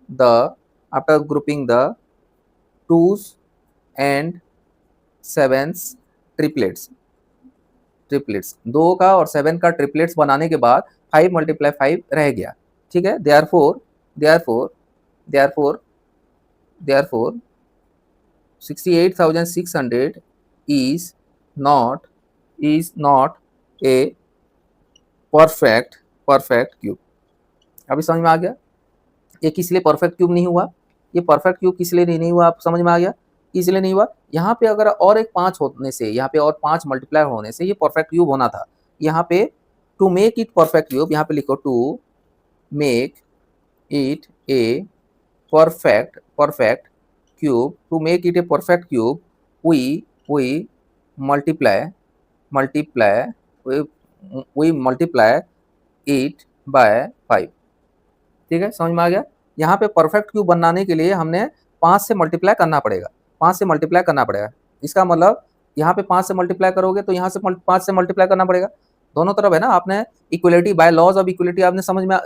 the after grouping the twos and sevens triplets, triplets 2 का और 7 का ट्रिपलेट्स बनाने के बाद 5 मल्टीप्लाई 5 रह गया, ठीक है। Therefore therefore therefore therefore 68,600 is not a perfect cube. अभी समझ में आ गया ये किस लिए परफेक्ट क्यूब नहीं हुआ? ये परफेक्ट क्यूब किस लिए नहीं हुआ? आप समझ में आ गया किस लिए नहीं हुआ? यहाँ पे अगर और एक 5 होने से, यहाँ पे और 5 मल्टीप्लाई होने से ये परफेक्ट क्यूब होना था। यहाँ पे to make it perfect cube, यहाँ पे लिखो to make it a perfect cube, to make it a perfect cube we multiply it by 5। ठीक है, समझ में आ गया। यहाँ पे परफेक्ट क्यूब बनाने के लिए हमने 5 से मल्टीप्लाई करना पड़ेगा, 5 से मल्टीप्लाई करना पड़ेगा। इसका मतलब यहाँ पे 5 से मल्टीप्लाई करोगे तो यहाँ से 5 से मल्टीप्लाई करना पड़ेगा, दोनों तरफ है ना। आपने equality by laws of equality आपने समझ में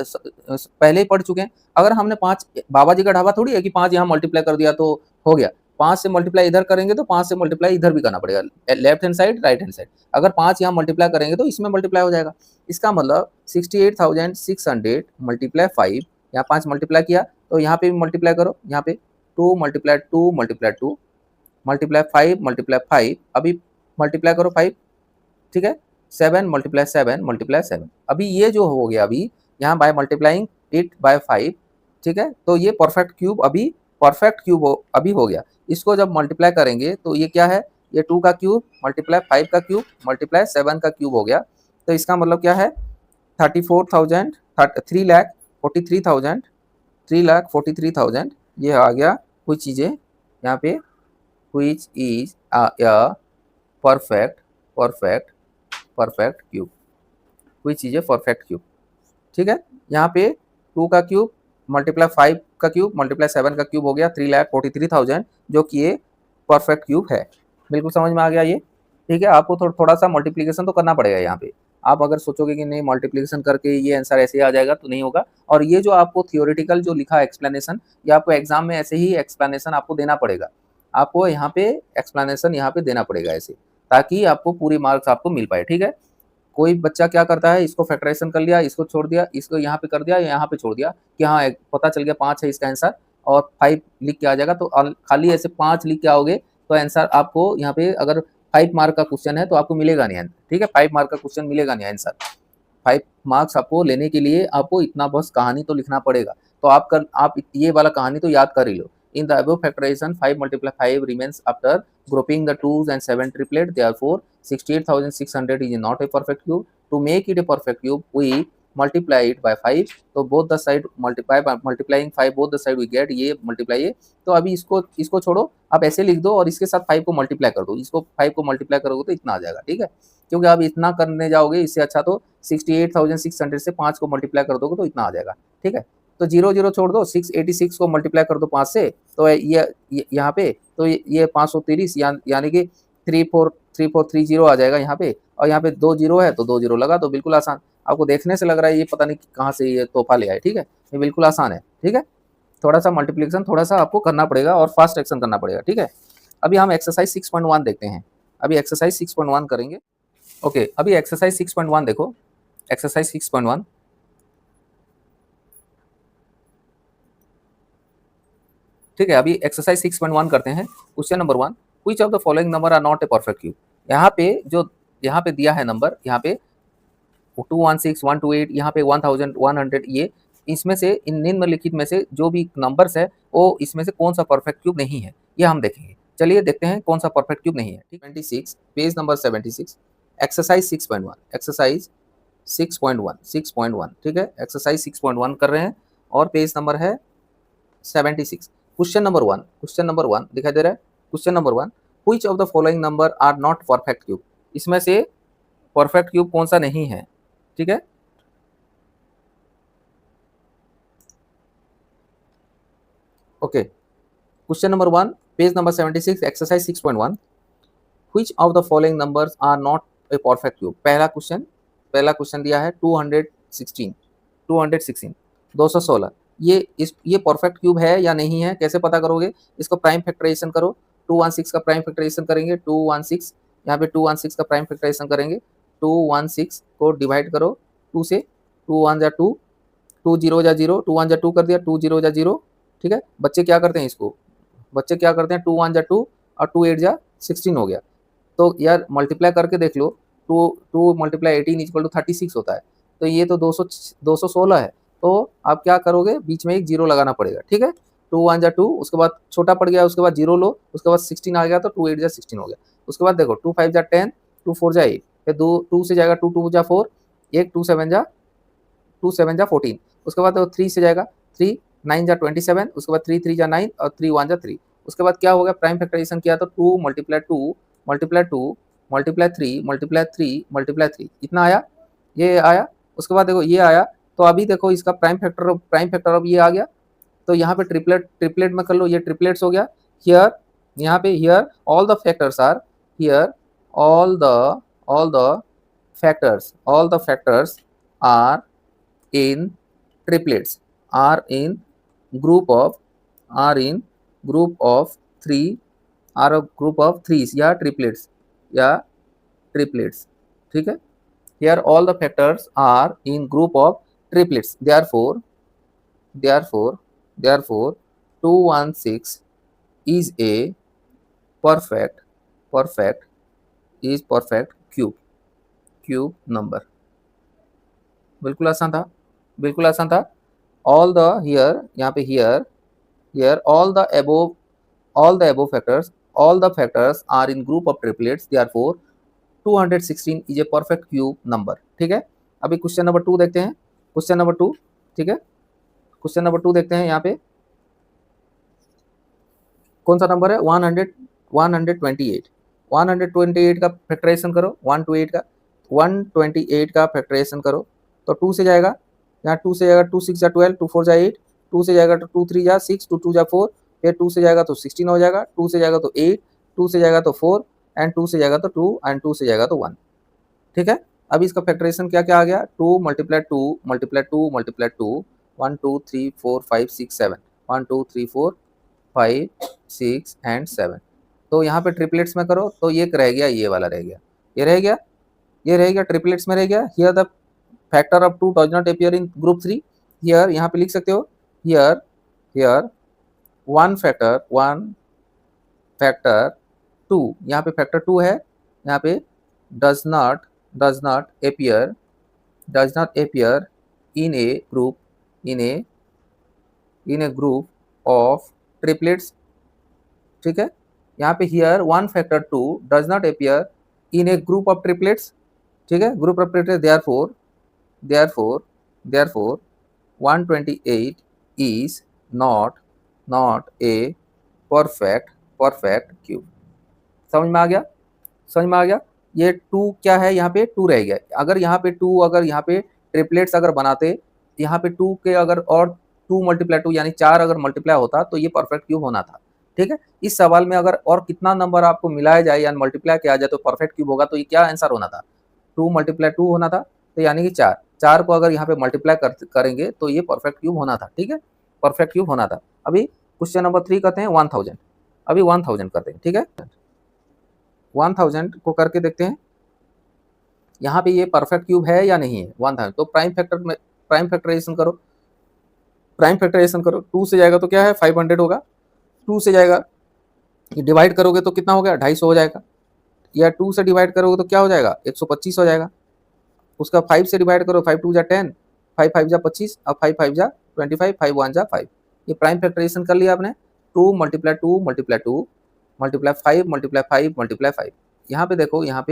पहले ही पढ़ चुके हैं। अगर हमने 5, बाबा जी का ढाबा थोड़ी है कि 5 यहाँ मल्टीप्लाई कर दिया तो हो गया। 5 से मल्टीप्लाई इधर करेंगे तो 5 से मल्टीप्लाई इधर भी करना पड़ेगा, left hand side right hand side. अगर 5 यहाँ मल्टीप्लाई करेंगे तो इसमें मल्टीप्लाई हो जाएगा। इसका मतलब 68,600 मल्टीप्लाई 5, यहाँ 5 मल्टीप्लाई किया तो यहाँ पे भी मल्टीप्लाई करो, यहाँ पे 2 मल्टीप्लाई 2 मल्टीप्लाई 2 मल्टीप्लाई 5 मल्टीप्लाई 5, अभी मल्टीप्लाई करो 5, ठीक है। 7 मल्टीप्लाई 7 मल्टीप्लाई 7, अभी ये जो हो गया अभी यहाँ बाय मल्टीप्लाइंग इट बाय 5, ठीक है। तो ये परफेक्ट क्यूब अभी हो गया। इसको जब मल्टीप्लाई करेंगे तो ये क्या है, ये 2 का क्यूब मल्टीप्लाई 5 का क्यूब मल्टीप्लाई 7 का क्यूब हो गया। तो इसका मतलब क्या है 3,43,000 ये आ गया कुछ चीज़ें यहाँ पे, which is a perfect cube, which is a perfect cube, ठीक है। यहाँ पे 2 का क्यूब मल्टीप्लाई 5 का क्यूब मल्टीप्लाई 7 का क्यूब हो गया 3,43,000, जो कि ये परफेक्ट क्यूब है। बिल्कुल समझ में आ गया ये, ठीक है। आपको थोड़ा सा मल्टीप्लिकेशन तो करना पड़ेगा यहाँ पे। आप अगर सोचोगे कि नहीं मल्टीप्लिकेशन करके ये आंसर ऐसे ही आ जाएगा तो नहीं होगा। और ये जो आपको थियोरेटिकल जो लिखा एक्सप्लेनेशन, ये आपको एग्जाम में ऐसे ही एक्सप्लेनेशन आपको देना पड़ेगा। आपको यहाँ पे एक्सप्लेनेशन यहाँ पे देना पड़ेगा ऐसे, ताकि आपको पूरी मार्क्स आपको मिल पाए, ठीक है। कोई बच्चा क्या करता है, इसको फैक्टराइजेशन कर लिया, इसको छोड़ दिया, इसको यहाँ पे कर दिया, यहाँ पे छोड़ दिया कि हाँ पता चल गया 5 है इसका आंसर और 5 लिख के आ जाएगा। तो खाली ऐसे 5 लिख के आओगे तो आंसर आपको यहाँ पे अगर 5 मार्क का क्वेश्चन है तो आपको मिलेगा नहीं, ठीक है। 5 मार्क का क्वेश्चन मिलेगा नहीं आंसर। 5 मार्क्स आपको लेने के लिए आपको इतना बस कहानी तो लिखना पड़ेगा। तो आप ये वाला कहानी तो याद कर ही लो। In the above factorization, 5 multiply 5 remains after grouping the 2s and 7 triplet. Therefore, 68,600 is not a perfect cube. To make it a perfect cube, we multiply it by 5. तो both the side multiply by multiplying 5 both the side we get ये multiply ये। तो अभी इसको छोड़ो, आप ऐसे लिख दो और इसके साथ 5 को मल्टीप्लाई कर दो। इसको 5 को मल्टीप्लाई करोगे तो इतना आ जाएगा, ठीक है। क्योंकि आप इतना करने जाओगे, इससे अच्छा तो 68,600 से 5 को मल्टीप्लाई कर दोगे तो इतना आ जाएगा, ठीक है। तो 0 0 छोड़ दो, 686 को मल्टीप्लाई कर दो 5 से, तो ये यहाँ पे तो ये 530 यानी कि 3430 आ जाएगा यहाँ पे। और यहाँ पे 2 0 है तो 2 0 लगा दो, बिल्कुल आसान। आपको देखने से लग रहा है ये पता नहीं कहाँ से ये तोहफा ले आए, ठीक है। ये बिल्कुल आसान है, ठीक है। थोड़ा सा मल्टीप्लिकेशन थोड़ा सा आपको करना पड़ेगा और फास्ट एक्शन करना पड़ेगा, ठीक है। अभी हम एक्सरसाइज 6.1 देखते हैं। अभी एक्सरसाइज 6.1 करेंगे। ओके, अभी एक्सरसाइज 6.1 देखो। एक्सरसाइज 6.1, ठीक है। अभी एक्सरसाइज 6.1 करते हैं। Question number 1, which of the following number are not a perfect cube. यहाँ पे दिया है नंबर, यहाँ पे 216 128, यहाँ पे 1100, ये इसमें से इन निम्नलिखित में से जो भी नंबर्स है वो इसमें से कौन सा परफेक्ट क्यूब नहीं है, ये हम देखेंगे। चलिए देखते हैं कौन सा परफेक्ट क्यूब नहीं है। 76 पेज नंबर 76, एक्सरसाइज 6.1, एक्सरसाइज 6.1, ठीक है। एक्सरसाइज 6.1 कर रहे हैं और पेज नंबर है 76। क्वेश्चन नंबर 1 दिखाई दे रहा है। Question number 1, which of the following number are not perfect cube. इसमें से परफेक्ट क्यूब कौन सा नहीं है, ठीक है। Okay, question number 1 page number 76 exercise 6.1, which of the following numbers are not a perfect cube. पहला क्वेश्चन दिया है 216 216, ये परफेक्ट क्यूब है या नहीं है, कैसे पता करोगे? इसको प्राइम फैक्टराइजेशन करो, 216 का प्राइम फैक्टराइजेशन करेंगे, 216 यहाँ पे 216 का प्राइम फैक्टराइजेशन करेंगे, 216 को डिवाइड करो 2 से, 2 1 जा 2, 2 0 जा 0, 2 1 जा 2 कर दिया, 2 0 जा 0, ठीक है। बच्चे क्या करते हैं इसको, बच्चे क्या करते हैं, 2 1 जा 2 और 2 8 जा 16 हो गया। तो यार मल्टीप्लाई करके देख लो, 2 2 मल्टीप्लाई 18 इक्वल टू 36 होता है। तो ये तो 216 है। तो आप क्या करोगे, बीच में एक जीरो लगाना पड़ेगा, ठीक है। 2 1 जा 2, उसके बाद छोटा पड़ गया, उसके बाद जीरो लो, उसके बाद 16 आ गया तो 2 8 जा 16 हो गया। उसके बाद देखो 2 5 जा 10, 2 4 जा 8, फिर 2 से जाएगा 2 2 जा 4, एक 2 7 जा 14, उसके बाद 3 से जाएगा 3, 9 जा 27, उसके बाद 3 3 जा 9 और 3 1 जा 3। उसके बाद क्या हो गया, प्राइम फैक्टराइजेशन किया तो 2 multiply 2 multiply 2 multiply 3 multiply 3 multiply 3, इतना आया, ये आया। उसके बाद देखो ये आया, तो अभी देखो इसका प्राइम फैक्टर अब ये आ गया। तो यहाँ पे ट्रिपलेट ट्रिपलेट में कर लो, ये ट्रिपलेट्स हो गया। हियर, यहाँ पे here all the factors are, here all the factors are in triplets, are in group of are in group of three, are a group of threes या triplets, या triplets, ठीक है। here all the factors are in group of triplets, therefore 216 is a perfect perfect perfect cube number। बिल्कुल आसान था, बिल्कुल आसान था। ऑल द हियर, यहाँ पे here all the factors are in group of triplets, therefore 216 is a perfect cube number, ठीक है। अभी क्वेश्चन नंबर 2 देखते हैं, क्वेश्चन नंबर 2, ठीक है। क्वेश्चन नंबर 2 देखते हैं, यहाँ पे कौन सा नंबर है, 128 128 का फैक्टराइजेशन करो, 128 का फैक्टराइजेशन करो तो 2 से जाएगा, यहाँ 2 से जाएगा 2 6 जा 12, 2 4 जा 8, 2 से जाएगा तो 2 3 जा 6, 2 2 जा 4, फिर 2 से जाएगा तो 16 हो जाएगा, 2 से जाएगा तो 8, 2 से जाएगा तो 4 एंड 2 से जाएगा तो 2 एंड 2 से जाएगा तो 1, ठीक है। अब इसका फैक्टराइजेशन क्या क्या आ गया, 2 मल्टीप्लाई 2 मल्टीप्लाई 2 मल्टीप्लाई 2, 1 2 3 4 5 6 7, 1 2 3 4 5 6 एंड 7। तो यहाँ पे ट्रिपलेट्स में करो तो ये रह गया, ये वाला रह गया, ये रह गया, ये रह गया, ट्रिपलेट्स में रह गया। Here the factor of 2 does not appear in group 3, here यहाँ पे लिख सकते हो, हियर वन फैक्टर 2, यहाँ पे फैक्टर 2 है, यहाँ पे does not appear in a group of triplets, ठीक है। यहाँ पे here one factor 2 does not appear in A group of triplets, ठीक है, group of triplets, therefore 128 is not a perfect cube। समझ में आ गया, समझ में आ गया। ये 2 क्या है, यहाँ पे 2 रह गया। अगर यहाँ पे 2, अगर यहाँ पे ट्रिपलेट्स अगर बनाते, यहाँ पे 2 के अगर और 2 मल्टीप्लाई 2 यानी 4 अगर मल्टीप्लाई होता तो ये परफेक्ट क्यूब होना था, ठीक है। इस सवाल में अगर और कितना नंबर आपको मिलाया जाए या मल्टीप्लाई किया जाए तो परफेक्ट क्यूब होगा, तो ये क्या आंसर होना था, 2 मल्टीप्लाई 2 होना था, तो यानी कि 4 को अगर यहाँ पे मल्टीप्लाई करेंगे तो ये परफेक्ट क्यूब होना था, ठीक है, परफेक्ट क्यूब होना था। अभी क्वेश्चन नंबर 3 करते हैं 1000, अभी 1000 करते हैं, ठीक है। 1000 को करके देखते हैं, यहाँ पे ये परफेक्ट क्यूब है या नहीं है 1000। तो प्राइम फैक्टराइजेशन करो, प्राइम फैक्टराइजेशन करो, 2 से जाएगा तो क्या है 500 होगा, 2 से जाएगा, डिवाइड करोगे तो कितना हो गया 250 हो जाएगा, या 2 से डिवाइड करोगे तो क्या हो जाएगा 125 हो जाएगा। उसका 5 से डिवाइड करो, 5 2 जा 10, 5 5 जा 25, अब 5 5 जा 25, 5 1 जा 5। ये प्राइम फैक्टराइजेशन कर लिया आपने, 2 multiply 2 multiply 2 multiply 5 multiply 5 multiply 5। यहाँ पे देखो, यहाँ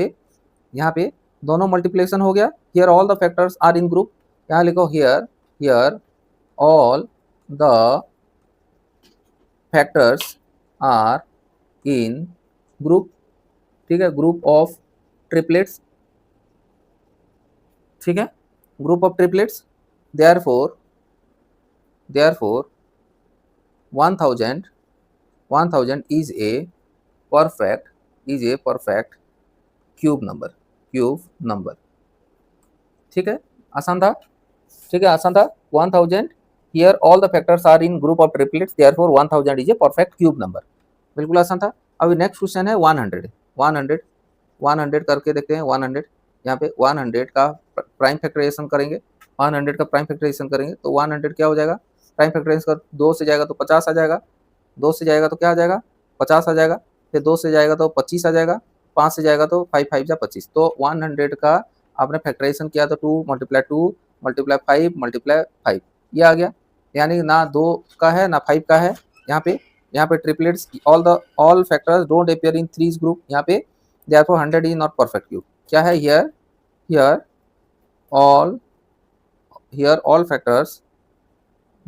पे दोनों मल्टीप्लिकेशन हो गया। Here all the factors are in group, यहाँ लिखो here all the factors are in group, ठीक है, ग्रुप ऑफ ट्रिपलेट्स, ठीक है, group of triplets. therefore 1000 is a perfect cube number, ठीक है, आसान था, ठीक है, आसान था। 1000 here all the factors are in group of triplets, therefore 1000 is a perfect cube number. बिल्कुल आसान था। अभी नेक्स्ट क्वेश्चन है 100। 100 100 करके देखते हैं। 100 यहाँ पे 100 का प्राइम फैक्टराइजेशन करेंगे। 100 का प्राइम फैक्टराइजेशन करेंगे तो 100 क्या हो जाएगा, प्राइम फैक्टराइजेशन कर 2 से जाएगा तो 50 आ जाएगा, 2 से जाएगा तो क्या आ जाएगा 50 आ जाएगा, फिर 2 से जाएगा तो 25 आ जाएगा, 5 से जाएगा तो 5 5 जा 25। तो 100 का आपने फैक्टराइजेशन किया तो 2 मल्टीप्लाई 2 मल्टीप्लाई 5 मल्टीप्लाई 5 ये आ गया। यानी ना 2 का है ना 5 का है। यहाँ पे triplets all factors don't appear in threes group. यहाँ पे therefore 100 is not perfect cube। क्या है here all here all factors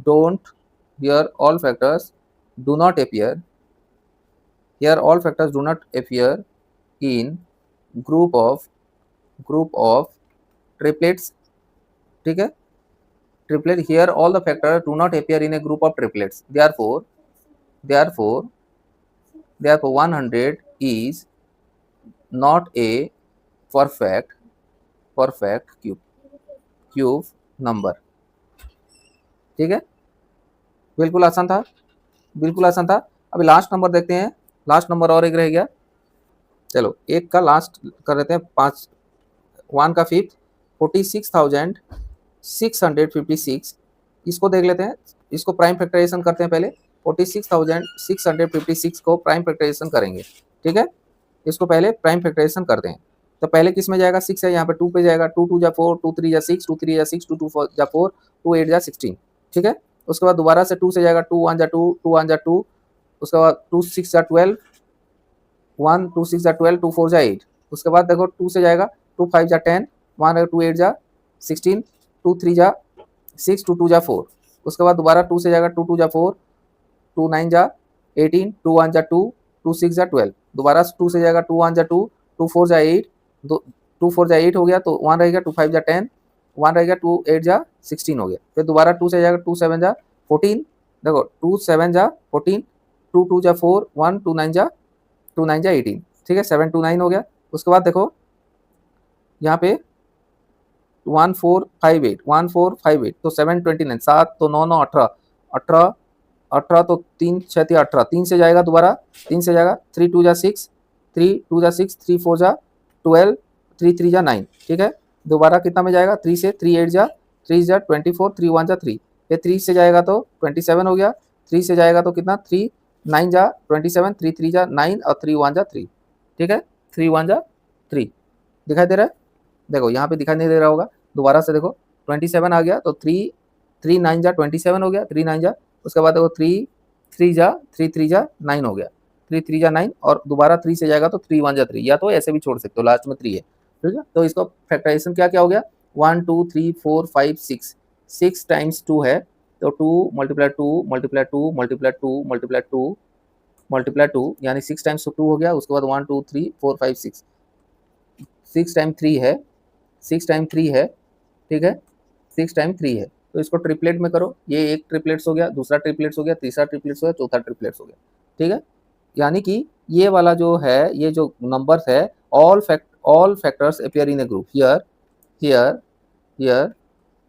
don't here all factors do not appear here all factors do not appear in group of triplets। ठीक है, triplet here all the factors do not appear in a group of triplets, therefore 100 is not a perfect cube number. ठीक है, बिल्कुल आसान था, बिल्कुल आसान था। अभी लास्ट नंबर देखते हैं। लास्ट नंबर और एक रह गया। चलो एक का लास्ट कर लेते हैं। 5 1 का फिफ्थ 46,656 इसको देख लेते हैं। इसको प्राइम फैक्टराइजेशन करते हैं। पहले 46,656 को प्राइम फैक्टराइजेशन करेंगे। ठीक है, इसको पहले प्राइम फैक्टराइजेशन करते हैं। तो पहले किस में जाएगा, 6 है, यहाँ पे 2 पे जाएगा। 2 2 जा 4, 2 3 जा 6, 2 3 जा 6, 2 2 जा 4, 2 8 जा 16। ठीक है, उसके बाद दोबारा से 2 से जाएगा। 2 1 जा 2, 2 1 जा 2, उसके बाद 2 6 जा 12, 1 2 6 जा 12, 2 4 जा 8। उसके बाद देखो 2 से जाएगा। 2 5 जा 10, 1 2 8 जा 16, 2 3 जा 6, 2 2 जा 4। उसके बाद दोबारा 2 से जाएगा। 2 2 जा 4, 2 9 जा 18, 2 1 जा 2, 2 6 जा 12। दोबारा 2 से जाएगा। 2 1 जा 2, 2 4 जा 8, 2 4 जा 8 हो गया तो 1 रहेगा। 2 5 जा 10, 1 रहेगा। 2 8 जा 16 हो गया। फिर दोबारा 2 से जाएगा। 2 7 जा 14, देखो 2 7 जा 14, 2 2 जा 4, 1 2 9 जा 18। ठीक है, 7 2 9 हो गया। उसके बाद देखो यहाँ पे 1 4 5 8, 1 4 5 8 तो 7 29, 7 तो 9 9 18, 18 18 तो 3 6 3 18, 3 से जाएगा। दोबारा 3 से जाएगा। 3 2 जा 6, 3 2 जा 6, 3 4 जा 12, 3 3 जा 9। ठीक है, दोबारा कितना में जाएगा। 3 से 3 8 जा 3 जा 24, 3 1 जा 3। फिर 3 से जाएगा तो 27 हो गया। 3 से जाएगा तो कितना 3 9 जा 27, 3 3 जा 9 और 3 1 जा 3। ठीक है, 3 1 जा 3 दिखाई दे रहा है। देखो यहाँ पे दिखाई नहीं दे रहा होगा। दोबारा से देखो 27 आ गया तो 3 3 9 जा 27 हो गया। 3 9 जा, उसके बाद देखो 3 3 जा 3 3 जा 9 हो गया। 3 3 जा 9 और दोबारा 3 से जाएगा तो 3 1 जा 3, या तो ऐसे भी छोड़ सकते हो, लास्ट में 3 है। ठीक है, तो इसका फैक्टराइजेशन क्या क्या हो गया। 1 2 3 4 5 6, 6 टाइम्स 2 है तो 2 multiply 2 multiply 2 multiply 2 multiply 2 multiply 2 यानी 6 टाइम्स 2 हो गया। उसके बाद 1 2 3 4 5 6, 6 टाइम 3 है, 6 टाइम 3 है। ठीक है, 6 टाइम 3 है तो इसको ट्रिपलेट में करो। ये एक ट्रिपलेट्स हो गया, दूसरा ट्रिपलेट्स हो गया, तीसरा ट्रिपलेट्स हो गया, चौथा ट्रिपलेट्स हो गया। ठीक है, यानी कि ये वाला जो है, ये जो नंबर्स है, all factors appear in A group. Here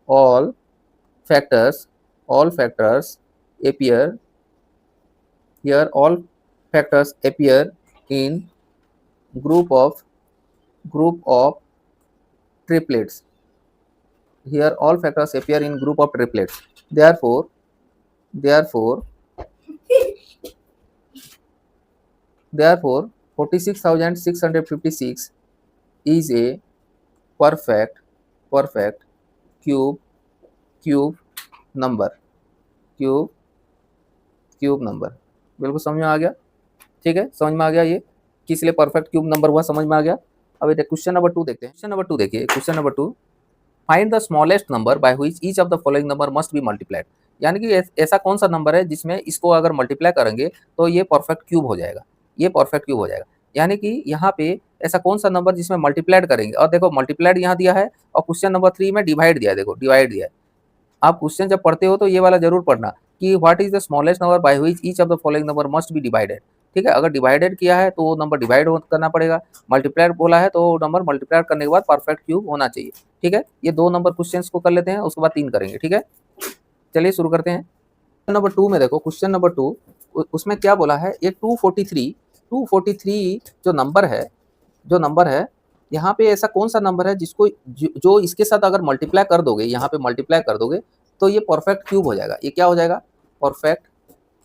all factors appear here all factors appear in group of triplets। Here all factors appear in group of triplets, therefore 46,656 is a perfect cube number. Cube number बिल्कुल समझ में आ गया। ठीक है, समझ में आ गया ये किस लिए परफेक्ट क्यूब नंबर हुआ, समझ में आ गया। अब क्वेश्चन नंबर 2 देखते हैं। क्वेश्चन नंबर 2 देखिए। Question number 2, find the smallest number by which each of the following number must be multiplied. यानी कि ऐसा कौन सा नंबर है जिसमें इसको अगर मल्टीप्लाई करेंगे तो ये परफेक्ट क्यूब हो जाएगा, ये परफेक्ट क्यूब हो जाएगा। यानी कि यहाँ पे ऐसा कौन सा नंबर जिसमें मल्टीप्लाइड करेंगे, और देखो मल्टीप्लाइड यहाँ दिया है और क्वेश्चन नंबर 3 में डिवाइड दिया है। देखो डिवाइड दिया है। आप क्वेश्चन जब पढ़ते हो तो ये वाला जरूर पढ़ना कि what is the smallest number by which each of the following number must be divided. ठीक है, अगर डिवाइडेड किया है तो वो नंबर डिवाइड करना पड़ेगा, मल्टीप्लाइड बोला है तो नंबर मल्टीप्लाई करने के बाद परफेक्ट क्यूब होना चाहिए। ठीक है, ये 2 नंबर क्वेश्चंस को कर लेते हैं, उसके बाद 3 करेंगे। ठीक है, चलिए शुरू करते हैं। नंबर 2 में देखो, क्वेश्चन नंबर 2 उसमें क्या बोला है, ये 243 जो नंबर है यहाँ पे ऐसा कौन सा नंबर है जिसको जो इसके साथ अगर मल्टीप्लाई कर दोगे, यहाँ पे मल्टीप्लाई कर दोगे तो ये परफेक्ट क्यूब हो जाएगा। ये क्या हो जाएगा, परफेक्ट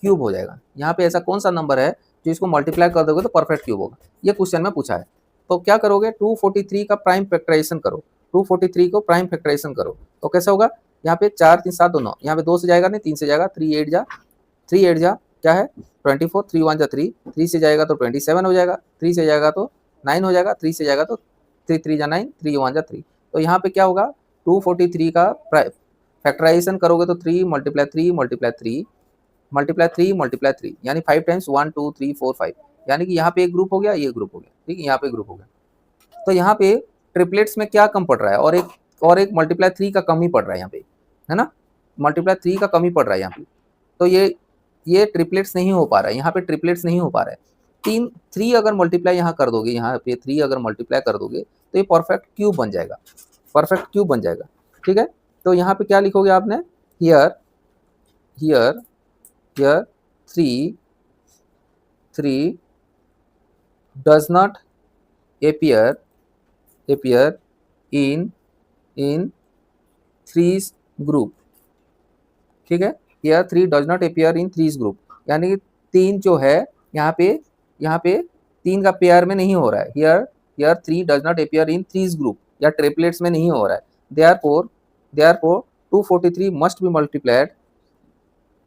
क्यूब हो जाएगा। यहाँ पे ऐसा कौन सा नंबर है जो इसको मल्टीप्लाई कर दोगे तो परफेक्ट क्यूब होगा, ये क्वेश्चन में पूछा है। तो क्या करोगे, 243 का प्राइम फैक्टराइजेशन करो, 243 को प्राइम फैक्टराइजेशन करो तो कैसे होगा, यहाँ पे 4 3 7 2 9, यहाँ पे 2 से जाएगा नहीं, 3 से जाएगा, 3 8 जा क्या है 24, 3 1 जा 3, 3 से जाएगा तो 27 हो जाएगा, 3 से जाएगा तो 9 हो जाएगा, 3 से जाएगा तो 3 3 जा 9, 3 1 जा 3। तो यहाँ पे क्या होगा, 243 का फैक्टराइजेशन करोगे तो 3 मल्टीप्लाई 3 मल्टीप्लाई 3 मल्टीप्लाई 3 मल्टीप्लाई 3 यानी 5 टाइम्स 1 2 3 4 5, यानी कि यहाँ पे एक ग्रुप हो गया, ये ग्रुप हो गया, ठीक है, यहाँ पे ग्रुप हो गया। तो यहाँ पे ट्रिपलेट्स में क्या कम पड़ रहा है, और एक मल्टीप्लाई 3 का कम ही पड़ रहा है यहाँ पे, है ना, मल्टीप्लाई 3 का कम ही पड़ रहा है यहाँ पे। तो ये ट्रिपलेट्स नहीं हो पा रहा है, यहाँ पे ट्रिपलेट्स नहीं हो पा रहा है। 3 अगर मल्टीप्लाई यहाँ कर दोगे, यहाँ पे 3 अगर मल्टीप्लाई कर दोगे तो ये परफेक्ट क्यूब बन जाएगा, परफेक्ट क्यूब बन जाएगा, ठीक है। तो यहाँ पे क्या लिखोगे आपने, here here here 3 does not appear in threes group, ठीक है। Here 3 does not appear in threes group, यानी कि 3 जो है यहाँ पे 3 का पेयर में नहीं हो रहा है। Here 3 does not appear in threes group या ट्रिपलेट्स में नहीं हो रहा है। Therefore 243 must be multiplied,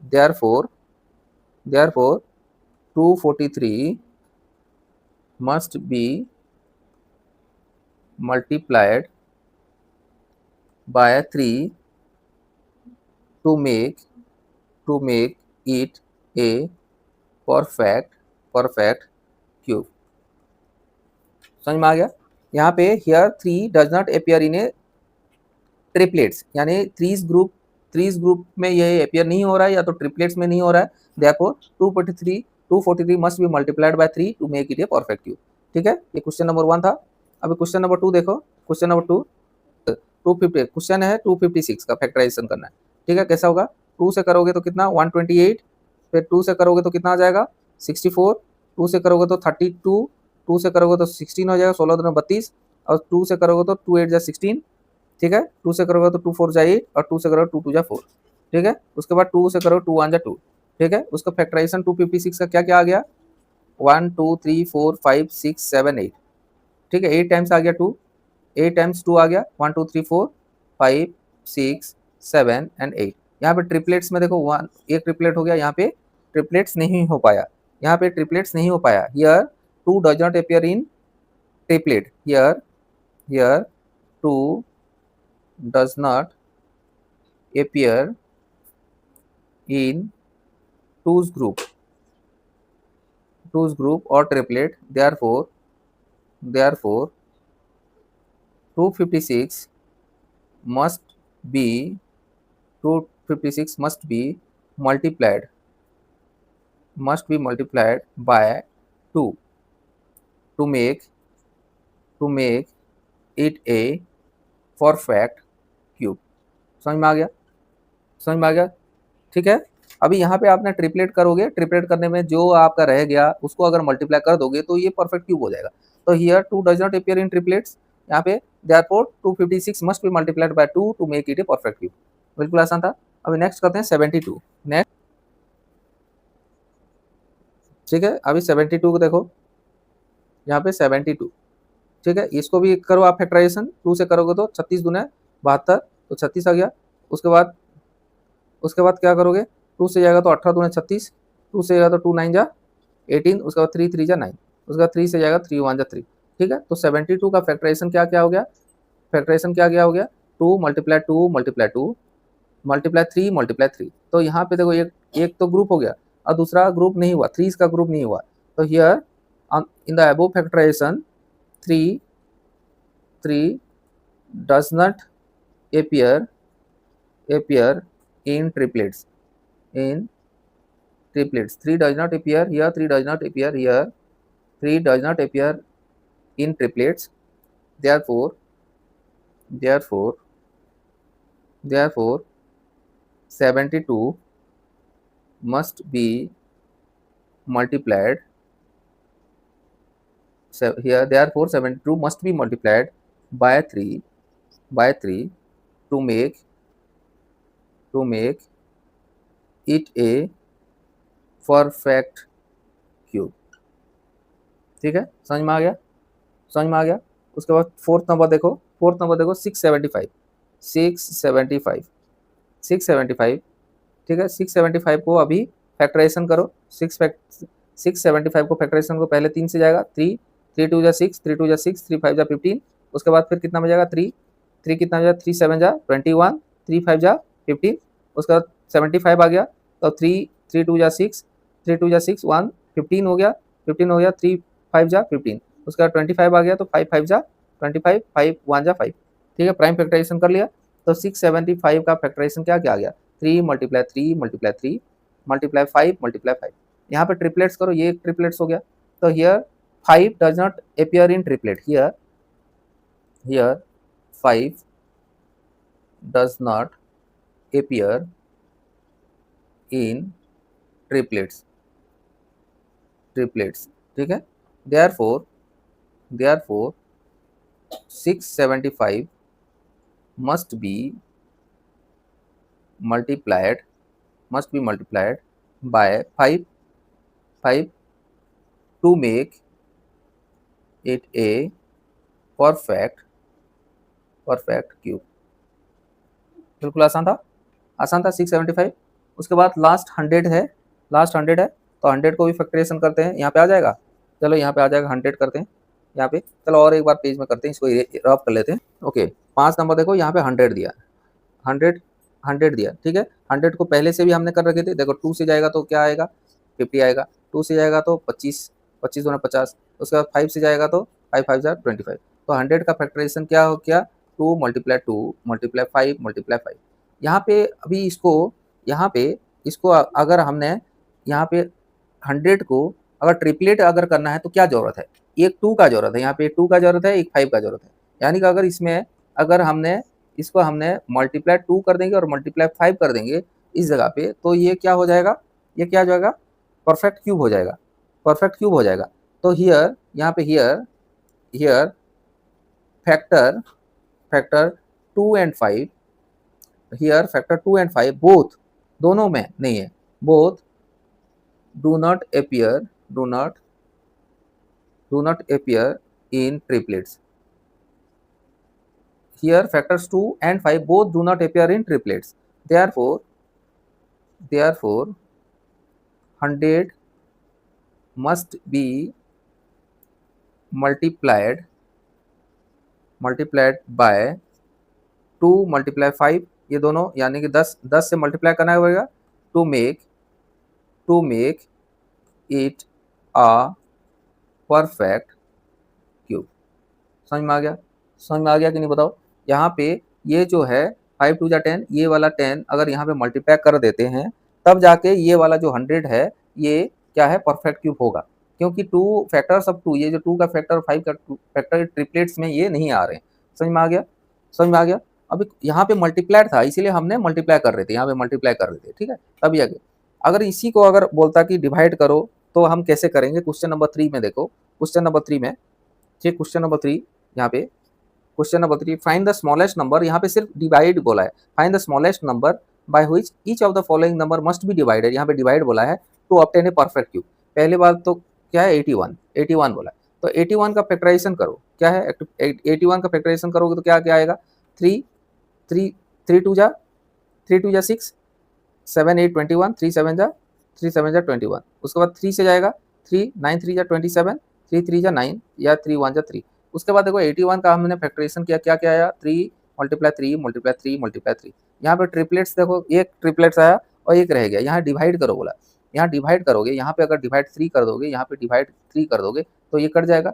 therefore 243 must be multiplied by 3 to make it a perfect cube। समझ में आ गया। यहाँ पे here 3 does not appear in a triplets, यानी थ्रीज ग्रुप में ये अपियर नहीं हो रहा है या तो ट्रिपलेट्स में नहीं हो रहा है। therefore 243 must be multiplied by 3 to make it a perfect cube, ठीक है। ये क्वेश्चन नंबर 1 था। अभी क्वेश्चन नंबर 2 देखो, क्वेश्चन नंबर 2 250 क्वेश्चन है, 256 का फैक्टराइजेशन करना है, ठीक है। कैसा होगा, 2 से करोगे तो कितना 128, फिर 2 से करोगे तो कितना आ जाएगा 64, 2 से करोगे तो 32, 2 से करोगे तो 16 हो जाएगा, 16 दूनी 32, और 2 से करोगे तो 2 8 जा 16, ठीक है। 2 से करोगे तो 2 4 जा 8, और 2 से करोगे 2 2 जा 4, ठीक है। उसके बाद 2 से करोगे 2 1 जा 2, ठीक है। उसका फैक्टराइजेशन 256 का क्या क्या आ गया, 1 2 3 4 5 6 7 8, ठीक है। 8 टाइम्स आ गया 2, 8 टाइम्स 2 आ गया 1 2 3 4 5 6 7 एंड 8। यहाँ पे ट्रिपलेट्स में देखो 1 एक ट्रिपलेट हो गया, यहाँ पे ट्रिपलेट्स नहीं हो पाया, यहाँ पे ट्रिपलेट्स नहीं हो पाया। Here 2 does not appear in triplet, here 2 does not appear in two's group or triplet, therefore 256 must be 256 must be multiplied by 2 to make it a perfect cube. समझ में आ गया, समझ में आ गया, ठीक है। अभी यहाँ पे आपने ट्रिपलेट करोगे, ट्रिपलेट करने में जो आपका रह गया उसको अगर मल्टीप्लाई कर दोगे तो ये परफेक्ट क्यूब हो जाएगा। तो here 2 does not appear in triplets, यहाँ पे therefore 256 must be multiplied by 2 to make it a perfect cube. बिल्कुल आसान था। अभी नेक्स्ट करते हैं 72, नेक्स्ट, ठीक है। अभी 72 को देखो, यहाँ पे 72, ठीक है। इसको भी करो आप फैक्टराइजेशन, 2 से करोगे तो 36 दूने 72, तो 36 आ गया। उसके बाद क्या करोगे, 2 से जाएगा तो 18 दूने 36, 2 से जाएगा तो 2 9 जा 18, उसके बाद 3 3 जा 9, उसके बाद 3 से जाएगा 3 1 जा 3, ठीक है। तो 72 का फैक्टराइजेशन क्या क्या हो गया, फैक्टराइजेशन क्या क्या हो गया, 2 मल्टीप्लाई 2 मल्टीप्लाई 2 मल्टीप्लाई 3 मल्टीप्लाई 3। तो यहाँ पे देखो एक तो ग्रुप हो गया और दूसरा ग्रुप नहीं हुआ, 3 का ग्रुप नहीं हुआ। तो here in the above factorisation 3 does not appear in triplets, 3 does not appear here, 3 does not appear here, 3 does not appear in triplets, therefore 72 must be multiplied. So here therefore 72 must be multiplied by 3 to make it a perfect cube. ठीक है, समझ में आ गया, समझ में आ गया। उसके बाद फोर्थ नंबर देखो, 675 675 ठीक है। 675 को अभी फैक्टराइजेशन करो। 675 को फैक्टराइजेशन को पहले 3 से जाएगा, 3 3 टू जा 6, 3 टू जा 6, 3 5 जा 15। उसके बाद फिर कितना बचेगा 3 3 कितना हो जाएगा 3 7 जा 21, 3 5 जा 15। उसके बाद 75 आ गया, तो 3 3 टू जा 6, 3 टू जा 6 1 15 हो गया, 15 हो गया, 3 5 जा 15। उसके बाद 25 आ गया, तो 5 5 जा 25, 5 1 जा 5। ठीक है, प्राइम फैक्टराइजेशन कर लिया। तो 675 का फैक्टराइजेशन क्या क्या आ गया, 3 मल्टीप्लाई 3 मल्टीप्लाई 3 मल्टीप्लाई 5 मल्टीप्लाई 5। यहाँ पे ट्रिपलेट्स करो, ये एक ट्रिपलेट्स हो गया। तो here 5 does not appear in triplet, here 5 does not appear in triplets, ठीक है। therefore 675 must be multiplied by 5 to make it a perfect cube. बिल्कुल आसान था, 675। उसके बाद लास्ट 100 है, तो 100 को भी फैक्टराइजेशन करते हैं। यहाँ पे आ जाएगा, चलो यहाँ पे आ जाएगा 100 करते हैं यहाँ पे। चलो और एक बार पेज में करते हैं, इसको रफ कर लेते हैं। ओके, 5 नंबर देखो, यहाँ पे 100 दिया, 100 दिया, ठीक है। 100 को पहले से भी हमने कर रखे थे। देखो 2 से जाएगा तो क्या आएगा 50 आएगा, 2 से जाएगा तो 25 25 दूना 50। उसके बाद 5 से जाएगा तो 5 5 जा 25। तो 100 का फैक्टराइजेशन क्या हो गया, 2 मल्टीप्लाई 2 मल्टीप्लाई 5 मल्टीप्लाई 5। यहाँ पे अभी इसको अगर हमने यहाँ पे 100 को अगर ट्रिपलेट अगर करना है तो क्या जरूरत है, एक 2 का जरूरत है, यहाँ पे 2 का जरूरत है, एक 5 का जरूरत है। यानी कि अगर इसमें अगर हमने इसको हमने मल्टीप्लाई 2 कर देंगे और मल्टीप्लाई 5 कर देंगे इस जगह पे, तो ये क्या हो जाएगा, ये क्या हो जाएगा, परफेक्ट क्यूब हो जाएगा, परफेक्ट क्यूब हो जाएगा। तो हियर यहाँ पे here factor 2 and 5, here factor 2 and 5 both, दोनों में नहीं है, both do not appear in triplets. Here factors 2 and 5 both do not appear in triplets. Therefore 100 must be multiplied by 2 multiply 5, ये दोनों यानी कि 10 से मल्टीप्लाई करना होगा to make it a perfect cube. समझ में आ गया, कि नहीं बताओ। यहाँ पे ये जो है 5 2 जा 10, ये वाला 10 अगर यहाँ पे मल्टीप्लाई कर देते हैं तब जाके ये वाला जो 100 है ये क्या है, परफेक्ट क्यूब होगा। क्योंकि 2 फैक्टर्स ऑफ 2, ये जो 2 का फैक्टर 5 का फैक्टर ट्रिपलेट्स में ये नहीं आ रहे हैं। समझ में आ गया। अभी यहाँ पे मल्टीप्लाइड था इसीलिए हमने मल्टीप्लाई कर रहे थे, यहाँ पे मल्टीप्लाई कर रहे थे, ठीक है। तभी आगे अगर इसी को अगर बोलता कि डिवाइड करो तो हम कैसे करेंगे। क्वेश्चन नंबर 3 में देखो, क्वेश्चन नंबर 3 में, ठीक, क्वेश्चन नंबर 3 यहाँ पे, question number 3 find the smallest number, यहाँ पे सिर्फ डिवाइड बोला है, find the smallest number by which each of the following number must be divided, यहाँ पे डिवाइड बोला है to obtain a perfect cube. पहली बात तो क्या है 81 बोला है, तो 81 का फैक्टराइजेशन करो, क्या है 81 का फैक्टराइजेशन करोगे तो क्या क्या आएगा, 3 3 3 2 जा 6 7 8 21, 3 7 जा 21। उसके बाद 3 से जाएगा 3 9 3 जा 27, 3 3 जा 9 या 3 1 जा 3। उसके बाद देखो 81 का हमने फैक्टराइजेशन किया, क्या क्या आया 3 मल्टीप्लाई 3 मल्टीप्लाई 3 मल्टीप्लाई 3। यहाँ पे ट्रिपलेट्स देखो, एक ट्रिपलेट्स आया और एक रह गया, यहाँ डिवाइड करो बोला, यहाँ डिवाइड करोगे, यहाँ पे अगर डिवाइड 3 कर दोगे, यहाँ पे डिवाइड 3 कर दोगे तो ये कट जाएगा,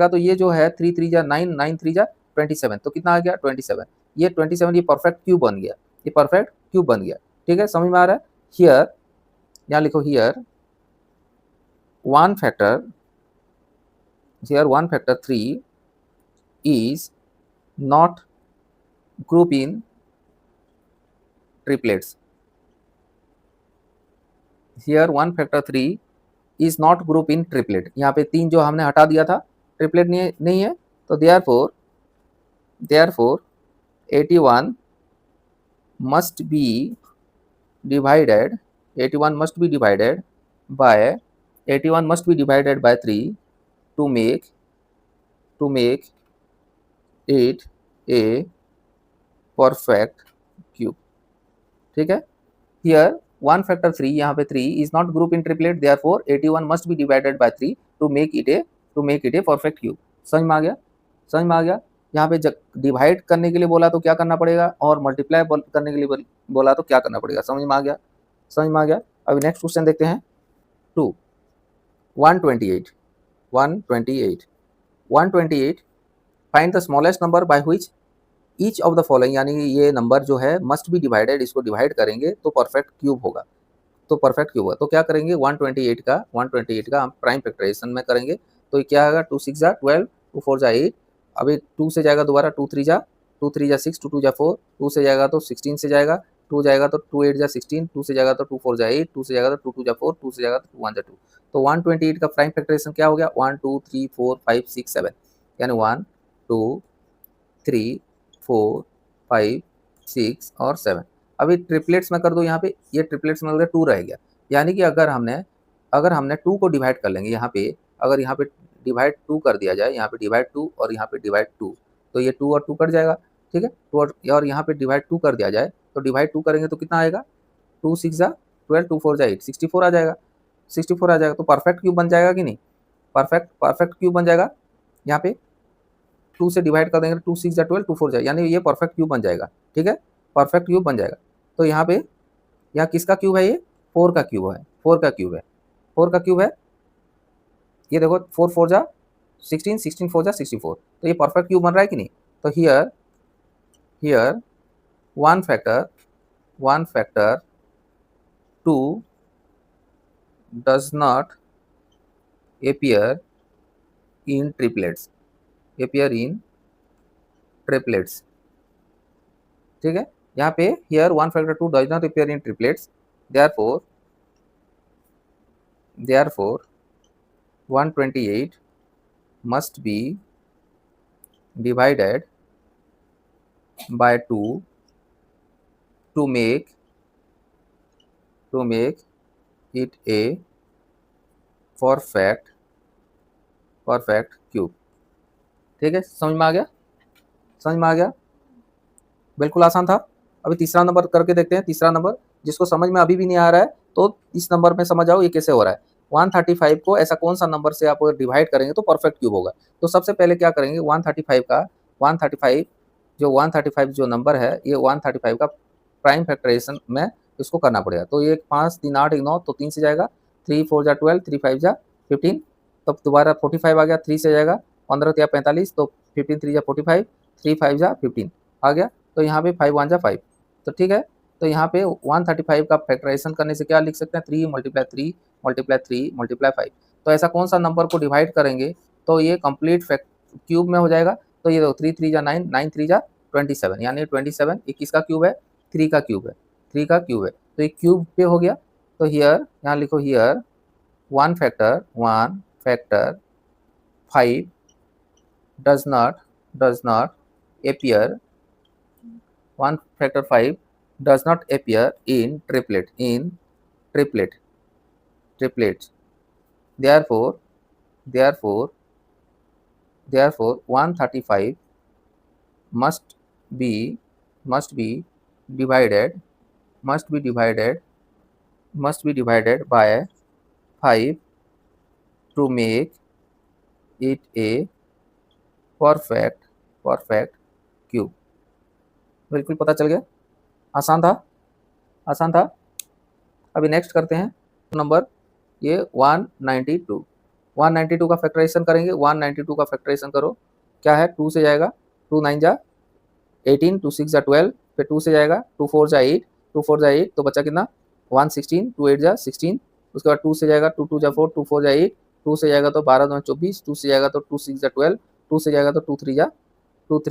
तो ये जो है 3 3 जा 9 9 3 जा 27, तो कितना आ गया 27। ये 27 ये परफेक्ट क्यूब बन गया, ये परफेक्ट क्यूब बन गया, ठीक है, समझ में आ रहा है। हियर यहाँ लिखो, here one factor 3 is not group in triplets. Here 1 factor 3 is not group in triplet. यहाँ पे 3 जो हमने हटा दिया था ट्रिपलेट नहीं है, तो therefore 81 must be divided 81 must be divided by 81 must be divided by 3 to make it a perfect cube. ठीक है, here 1 factor 3 यहाँ पे 3 is not group in triplet, therefore 81 must be divided by 3 to make it a perfect cube. समझ में आ गया? समझ में आ गया? यहाँ पे डिवाइड करने के लिए बोला तो क्या करना पड़ेगा, और मल्टीप्लाई करने के लिए बोला तो क्या करना पड़ेगा। समझ में आ गया? समझ में आ गया? अभी नेक्स्ट क्वेश्चन देखते हैं। 128 find the smallest number by which each of the following, यानी ये नंबर जो है मस्ट बी डिवाइडेड, इसको डिवाइड करेंगे तो परफेक्ट क्यूब होगा। तो परफेक्ट क्यूब होगा तो क्या करेंगे, 128 का हम प्राइम फैक्टराइजेशन में करेंगे। तो ये क्या होगा, 2 6 12, 2 4 8, अभी 2 से जाएगा दोबारा, 2 3 6, 2 2 4, 2 से जाएगा तो 16 से जाएगा, 2 जाएगा तो 2 8 16, 2 से जाएगा तो 2 4 8, 2 से जाएगा तो 2 2 4, 2 से जाएगा तो 2 1 2। तो 128 का प्राइम फैक्टराइजेशन क्या हो गया, 1 2 3 4 5 6 7, यानी 1 2 3 4 5 6 और 7। अभी ट्रिपलेट्स में कर दो, यहाँ पे ये ट्रिपलेट्स में अगर 2 रह गया, यानी कि अगर हमने 2 को डिवाइड कर लेंगे, यहाँ पे अगर यहाँ पे डिवाइड 2 कर दिया जाए, यहाँ पे डिवाइड 2 और यहाँ पे डिवाइड 2, तो ये 2 और 2 कट जाएगा। ठीक है, 2 और यहाँ पे डिवाइड 2 कर दिया जाए, तो डिवाइड 2 करेंगे तो कितना आएगा, 2 6 12, 2 4 8, 64 आ जाएगा। 64 आ जाएगा तो परफेक्ट क्यूब बन जाएगा कि नहीं, परफेक्ट क्यूब बन जाएगा। यहाँ पे 2 से डिवाइड कर देंगे, 2 6 12, 2 4 जाएगा, यानी ये परफेक्ट क्यूब बन जाएगा। ठीक है, परफेक्ट क्यूब बन जाएगा। तो यहाँ पे यहाँ किसका क्यूब है, ये 4 का क्यूब है, 4 का क्यूब है, 4 का क्यूब है। ये देखो 4 4 जा 16, 16 4 जा 64, तो ये परफेक्ट क्यूब बन रहा है कि नहीं। तो here 1 factor 2 does not appear in triplets, ठीक है, यहाँ पे here 1 factor 2 does not appear in triplets, therefore 128 must be divided by 2 to make it a perfect cube. ठीक है, समझ में आ गया? समझ में आ गया? बिल्कुल आसान था। अभी तीसरा नंबर करके देखते हैं। तीसरा नंबर जिसको समझ में अभी भी नहीं आ रहा है तो इस नंबर में समझ आओ ये कैसे हो रहा है। 135 को ऐसा कौन सा नंबर से आप डिवाइड करेंगे तो परफेक्ट क्यूब होगा। तो सबसे पहले क्या करेंगे, 135 जो नंबर है, ये 135 का प्राइम फैक्टराइजेशन में इसको करना पड़ेगा। तो ये 5 3 8 1 9, तो 3 से जाएगा, 3 4 जा 12, 3 5 जा 15, तब दोबारा 45 आ गया, 3 से जाएगा 15 या 45, तो 15 3 जा 45, 3 5 जा 15 आ गया। तो यहाँ पे 5 1 जा 5, तो ठीक है। तो यहाँ पे 135 का फैक्टराइजेशन करने से क्या लिख सकते हैं, 3 × 3 × 3 × 5। तो ऐसा कौन सा नंबर को डिवाइड करेंगे तो ये कंप्लीट क्यूब में हो जाएगा। तो ये देखो 3 3 जा 9, 9 3 जा 27, यानी 27 ये किसका क्यूब है, 3 का क्यूब है, 3 का क्यूब है। तो ये क्यूब पे हो गया। तो हियर यहाँ लिखो, here 1 factor 5 does not appear 1 factor 5 does not appear in triplets. Therefore 135 must be divided by 5 to make it a perfect cube. बिल्कुल पता चल गया, आसान था। अभी नेक्स्ट करते हैं नंबर ये 192 का फैक्टराइजेशन करेंगे। 192 का फैक्टराइजेशन करो, क्या है, 2 से जाएगा, 2 9 जा 18, 2 6 जा 12, फिर 2 से जाएगा, 2 4 जा 8, 2 4 जा 8, तो बचा कितना 1 16, 2 8 जा 16, उसके बाद 2 से जाएगा, 2 2 जा 4, 2 4 जा 8, 2 से जाएगा तो 12 2 24, 2 से जाएगा तो 2 6 जा 12, 2 से जाएगा तो 2 3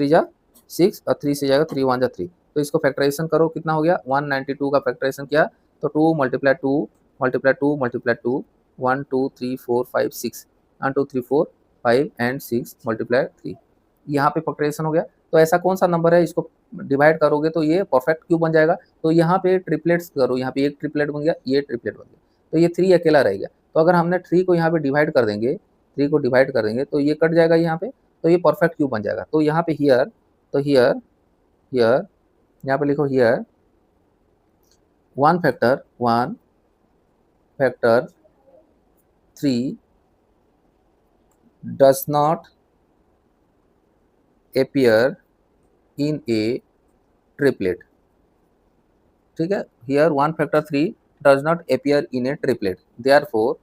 जा 6, और 3 से जाएगा 3 1 जा 3, तो इसको फैक्टराइजेशन करो, कितना हो गया 192 का फैक्टराइजेशन किया तो 2 multiply 2 multiply 2 multiply 2 1 2 3 4 5 6 1 2 3 4 5 and 6 multiply 3, यहाँ पे फैक्टराइजेशन हो गया। तो ऐसा कौन सा नंबर है, इसको डिवाइड करोगे तो ये परफेक्ट क्यूब बन जाएगा। तो यहाँ पे ट्रिपलेट्स करो, यहाँ पे एक ट्रिपलेट बन गया, ये ट्रिपलेट बन गया, तो ये 3 अकेला रह गया। तो अगर हमने 3 को यहाँ पे डिवाइड कर देंगे, 3 को डिवाइड कर देंगे तो ये कट जाएगा यहाँ पे, तो ये परफेक्ट क्यूब बन जाएगा। तो यहाँ पे हियर, तो हियर हियर यहाँ पे लिखो here 1 factor 3 does not appear in a triplet, ठीक है। here 1 factor 3 does not appear in a triplet, therefore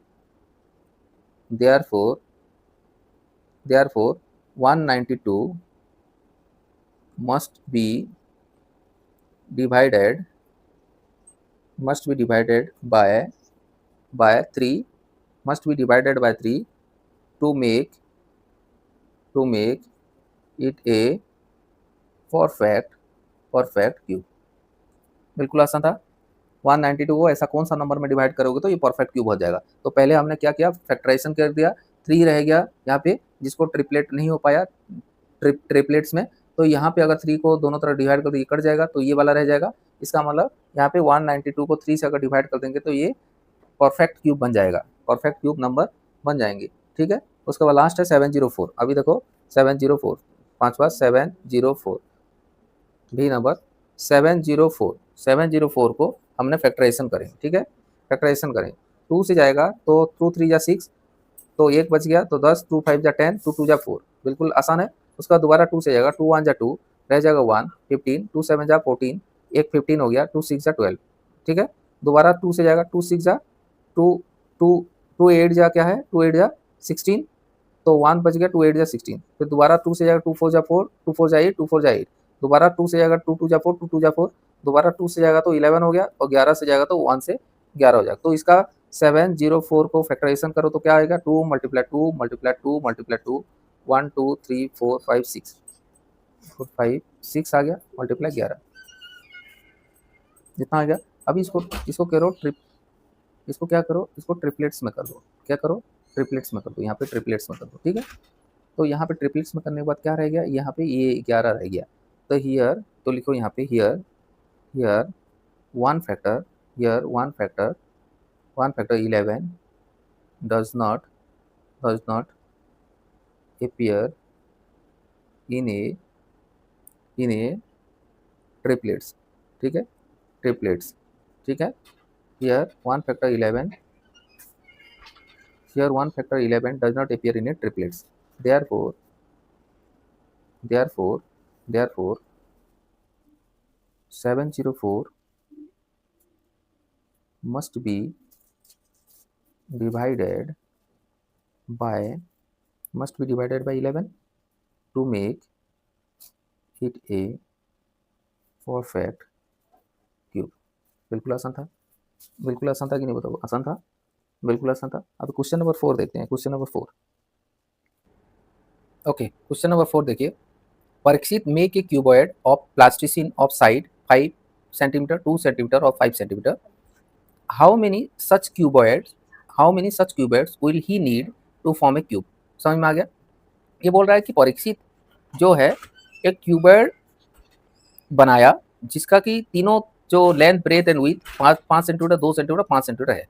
192 must be divided by 3 to make it a perfect cube. बिल्कुल आसान था। 192 को ऐसा कौन सा नंबर में डिवाइड करोगे तो ये परफेक्ट क्यूब हो जाएगा। तो पहले हमने क्या किया, फैक्टराइजेशन कर दिया, 3 रह गया यहाँ पे जिसको ट्रिपलेट नहीं हो पाया ट्रिपलेट्स में, तो यहाँ पे अगर 3 को दोनों तरफ डिवाइड कर दो ये कट जाएगा, तो ये वाला रह जाएगा। इसका मतलब यहाँ पे 192 को 3 से अगर डिवाइड कर देंगे तो ये परफेक्ट क्यूब बन जाएगा, परफेक्ट क्यूब नंबर बन जाएंगे, ठीक है। उसके बाद लास्ट है 704। अभी देखो 704, पांचवा 704 भी नंबर 704 को हमने फैक्टराइजेशन करें, ठीक है। फैक्टराइजेशन करें, 2 से जाएगा तो 2 3 जा 6, तो 1 बच गया तो 10, 2 5 जा 10, 2 2 जा 4, बिल्कुल आसान है। उसका दोबारा 2 से जाएगा, 2 1 जा 2, रह जाएगा 1, 15, 2 7 जा 14, 1 15 हो गया, 2 6 जा 12, ठीक है। दोबारा 2 से जाएगा, 2 6 जा 2 2 2 8 जा क्या है, 2 8 जा 16, तो 1 बच गया, 2 8 जा 16। फिर दोबारा 2 से जाएगा, 2 4 जा 4, 2 4 जा 8, 2 4 जा 8, दोबारा 2 से जाएगा, 2 2 जा 4, 2 2 जा 4, दोबारा 2 से जाएगा तो 11 हो गया, और 11 से जाएगा तो 1 से 11 हो जाएगा। तो इसका 704 को फैक्टराइजेशन करो तो क्या आएगा, 2 मल्टीप्लाई 2 मल्टीप्लाई 2 मल्टीप्लाई 2 1 2 3 4 5 6 5 6 आ गया, मल्टीप्लाई 11, जितना आ गया। अभी इसको करो इसको क्या करो, इसको ट्रिपलेट्स में कर दो। क्या करो, ट्रिपलेट्स में कर दो, यहाँ पे ट्रिपलेट्स में कर दो, ठीक है। तो यहाँ पे ट्रिपलेट्स में करने के बाद क्या रह गया, यहाँ पे ये 11 रह गया। तो हियर, तो लिखो यहाँ पे here 1 factor 11 does not appear in a triplets, ठीक है, ट्रिपलेट्स, ठीक है। here 1 factor 11 does not appear in a triplets, therefore 704 must be divided by 11 to make it a perfect cube. बिल्कुल आसान था, बिल्कुल आसान था कि नहीं बताओ, आसान था, बिल्कुल आसान था। अब क्वेश्चन नंबर 4 देखते हैं, question number 4। Okay, question number 4 देखिए, Parikshit make a cuboid of plasticine of side 5 centimetre 2 centimetre और 5 centimetre, how many such cuboids will he need to form a cube. समझ में आ गया। ये बोल रहा है कि परीक्षित जो है एक क्यूबॉइड बनाया जिसका कि तीनों जो length breadth and width 5 centimetre 2 centimetre 5 centimetre है,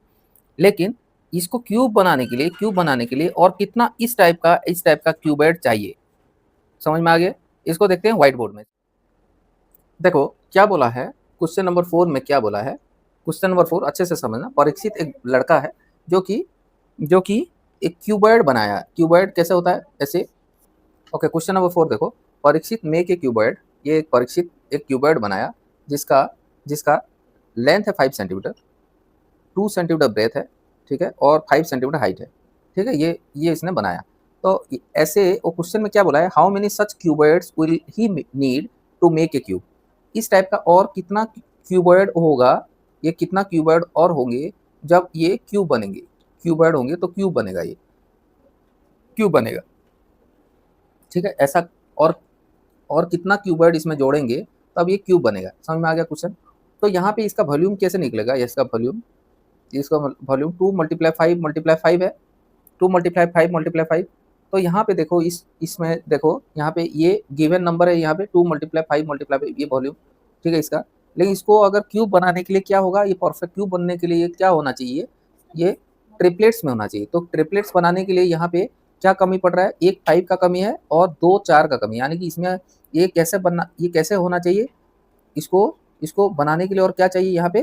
लेकिन इसको क्यूब बनाने के लिए और कितना इस टाइप का क्यूबॉइड चाहिए। समझ में आ गया। इसको देखते हैं व्हाइट बोर्ड में। देखो क्या बोला है क्वेश्चन नंबर 4 में, क्या बोला है क्वेश्चन नंबर 4 अच्छे से समझना। परीक्षित एक लड़का है जो कि एक क्यूबॉइड बनाया। क्यूबॉइड कैसे होता है, ऐसे। ओके, क्वेश्चन नंबर 4 देखो, परीक्षित मेक ए क्यूबॉइड, ये परीक्षित एक क्यूबॉइड बनाया जिसका लेंथ है 5 सेंटीमीटर, 2 सेंटीमीटर ब्रेथ है, ठीक है, और 5 सेंटीमीटर हाइट है, ठीक है। ये इसने बनाया। तो ऐसे वो क्वेश्चन में क्या बोला है, how many such cuboids will he need to make a cube. इस टाइप का और कितना क्यूबॉइड होगा, ये कितना क्यूबॉइड और होंगे जब ये क्यूब बनेंगे, क्यूबॉइड होंगे तो क्यूब बनेगा, ये क्यूब बनेगा, ठीक है। ऐसा और कितना क्यूबॉइड इसमें जोड़ेंगे तब ये क्यूब बनेगा। समझ में आ गया क्वेश्चन। तो यहाँ पे इसका वॉल्यूम कैसे निकलेगा, इसका वॉल्यूम 2 मल्टीप्लाई 5 मल्टीप्लाई 5 है, 2 मल्टीप्लाई 5 मल्टीप्लाई 5। तो यहाँ पे देखो इसमें देखो यहाँ पे ये गिवन नंबर है, यहाँ पे 2 मल्टीप्लाई 5 मल्टीप्लाई 5 ये वॉल्यूम, ठीक है इसका। लेकिन इसको अगर क्यूब बनाने के लिए क्या होगा, ये परफेक्ट क्यूब बनने के लिए क्या होना चाहिए, ये ट्रिपलेट्स में होना चाहिए। तो ट्रिपलेट्स बनाने के लिए यहाँ पे क्या कमी पड़ रहा है, एक 5 का कमी है और 2 4 का कमी, यानी कि इसमें ये कैसे होना चाहिए, इसको बनाने के लिए और क्या चाहिए, यहाँ पे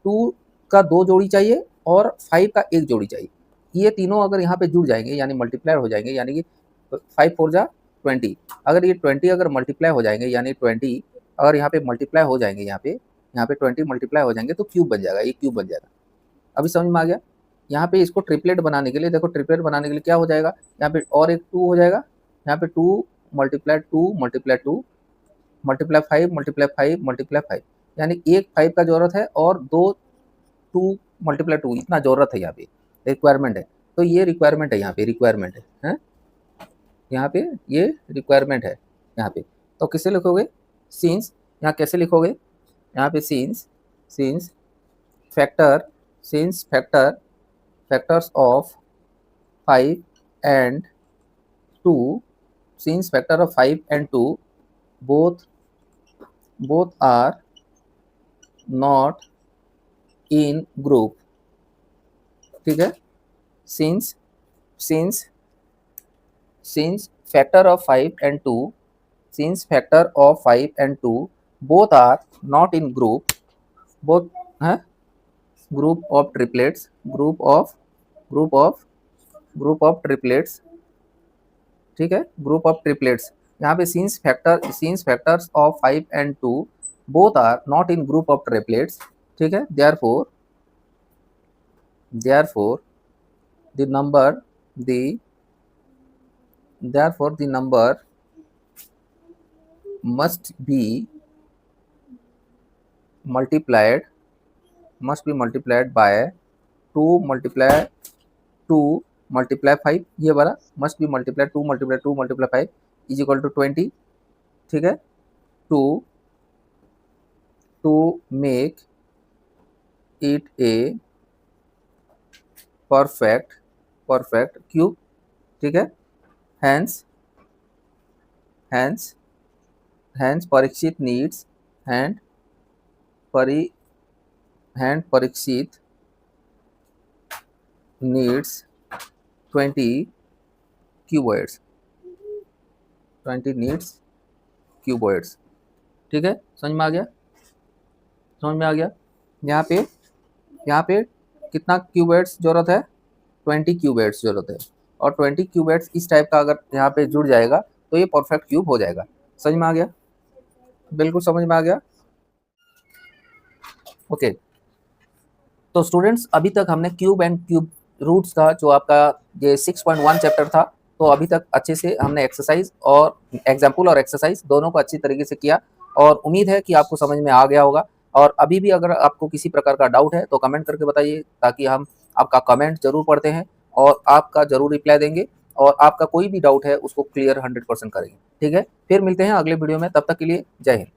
2 का 2 जोड़ी चाहिए और 5 का 1 जोड़ी चाहिए। ये तीनों अगर यहाँ पे जुड़ जाएंगे यानी मल्टीप्लाई हो जाएंगे, यानी कि 5 4 जा 20, अगर ये 20 अगर मल्टीप्लाई हो जाएंगे, यानी 20 अगर यहाँ पे मल्टीप्लाई हो जाएंगे, यहाँ पे 20 मल्टीप्लाई हो जाएंगे तो क्यूब बन जाएगा, ये क्यूब बन जाएगा। अभी समझ में आ गया। यहाँ पे इसको ट्रिपलेट बनाने के लिए देखो, ट्रिपलेट बनाने के लिए क्या हो जाएगा, यहाँ पे और एक 2 हो जाएगा, यहाँ पे 2 multiply 2 multiply 2 multiply 5 multiply 5 multiply 5, यानी एक 5 का जरूरत है और 2 मल्टीप्लाई 2 इतना जरूरत है, यहाँ पे रिक्वायरमेंट है। तो ये रिक्वायरमेंट है, यहाँ पे रिक्वायरमेंट है, यहाँ पे ये रिक्वायरमेंट है यहाँ पे। तो किसे लिखोगे, सिंस, यहाँ कैसे लिखोगे, यहाँ पे since factors of 5 and 2, since factor of 5 and 2 both are not in group, ठीक है। since factor of 5 and 2 since factor of 5 and 2 both are not in group, both group of triplets, group of triplets, ठीक है, ग्रुप ऑफ ट्रिपलेट्स। यहाँ पे since factors of 5 and 2 both are not in group of triplets, ठीक है, therefore the number must be multiplied by 2 multiply 5, ये वाला must be multiply 2 multiply 5 is equal to 20, ठीक है, to make it a perfect cube, ठीक है। Hence Parikshit needs Parikshit needs 20 cuboids, 20 needs cuboids, ठीक है। समझ में आ गया। यहाँ पे कितना क्यूबॉइड्स जरूरत है, 20 क्यूबॉइड्स जरूरत है, और 20 क्यूबॉइड्स इस टाइप का अगर यहाँ पे जुड़ जाएगा तो ये परफेक्ट क्यूब हो जाएगा। समझ में आ गया, बिल्कुल समझ में आ गया। ओके, तो स्टूडेंट्स अभी तक हमने क्यूब एंड क्यूब रूट्स का जो आपका ये 6.1 चैप्टर था, तो अभी तक अच्छे से हमने एक्सरसाइज और एग्जाम्पल और एक्सरसाइज दोनों को अच्छी तरीके से किया, और उम्मीद है कि आपको समझ में आ गया होगा। और अभी भी अगर आपको किसी प्रकार का डाउट है तो कमेंट करके बताइए, ताकि हम आपका कमेंट जरूर पढ़ते हैं और आपका जरूर रिप्लाई देंगे, और आपका कोई भी डाउट है उसको क्लियर 100% करेंगे, ठीक है। फिर मिलते हैं अगले वीडियो में, तब तक के लिए जय हिंद।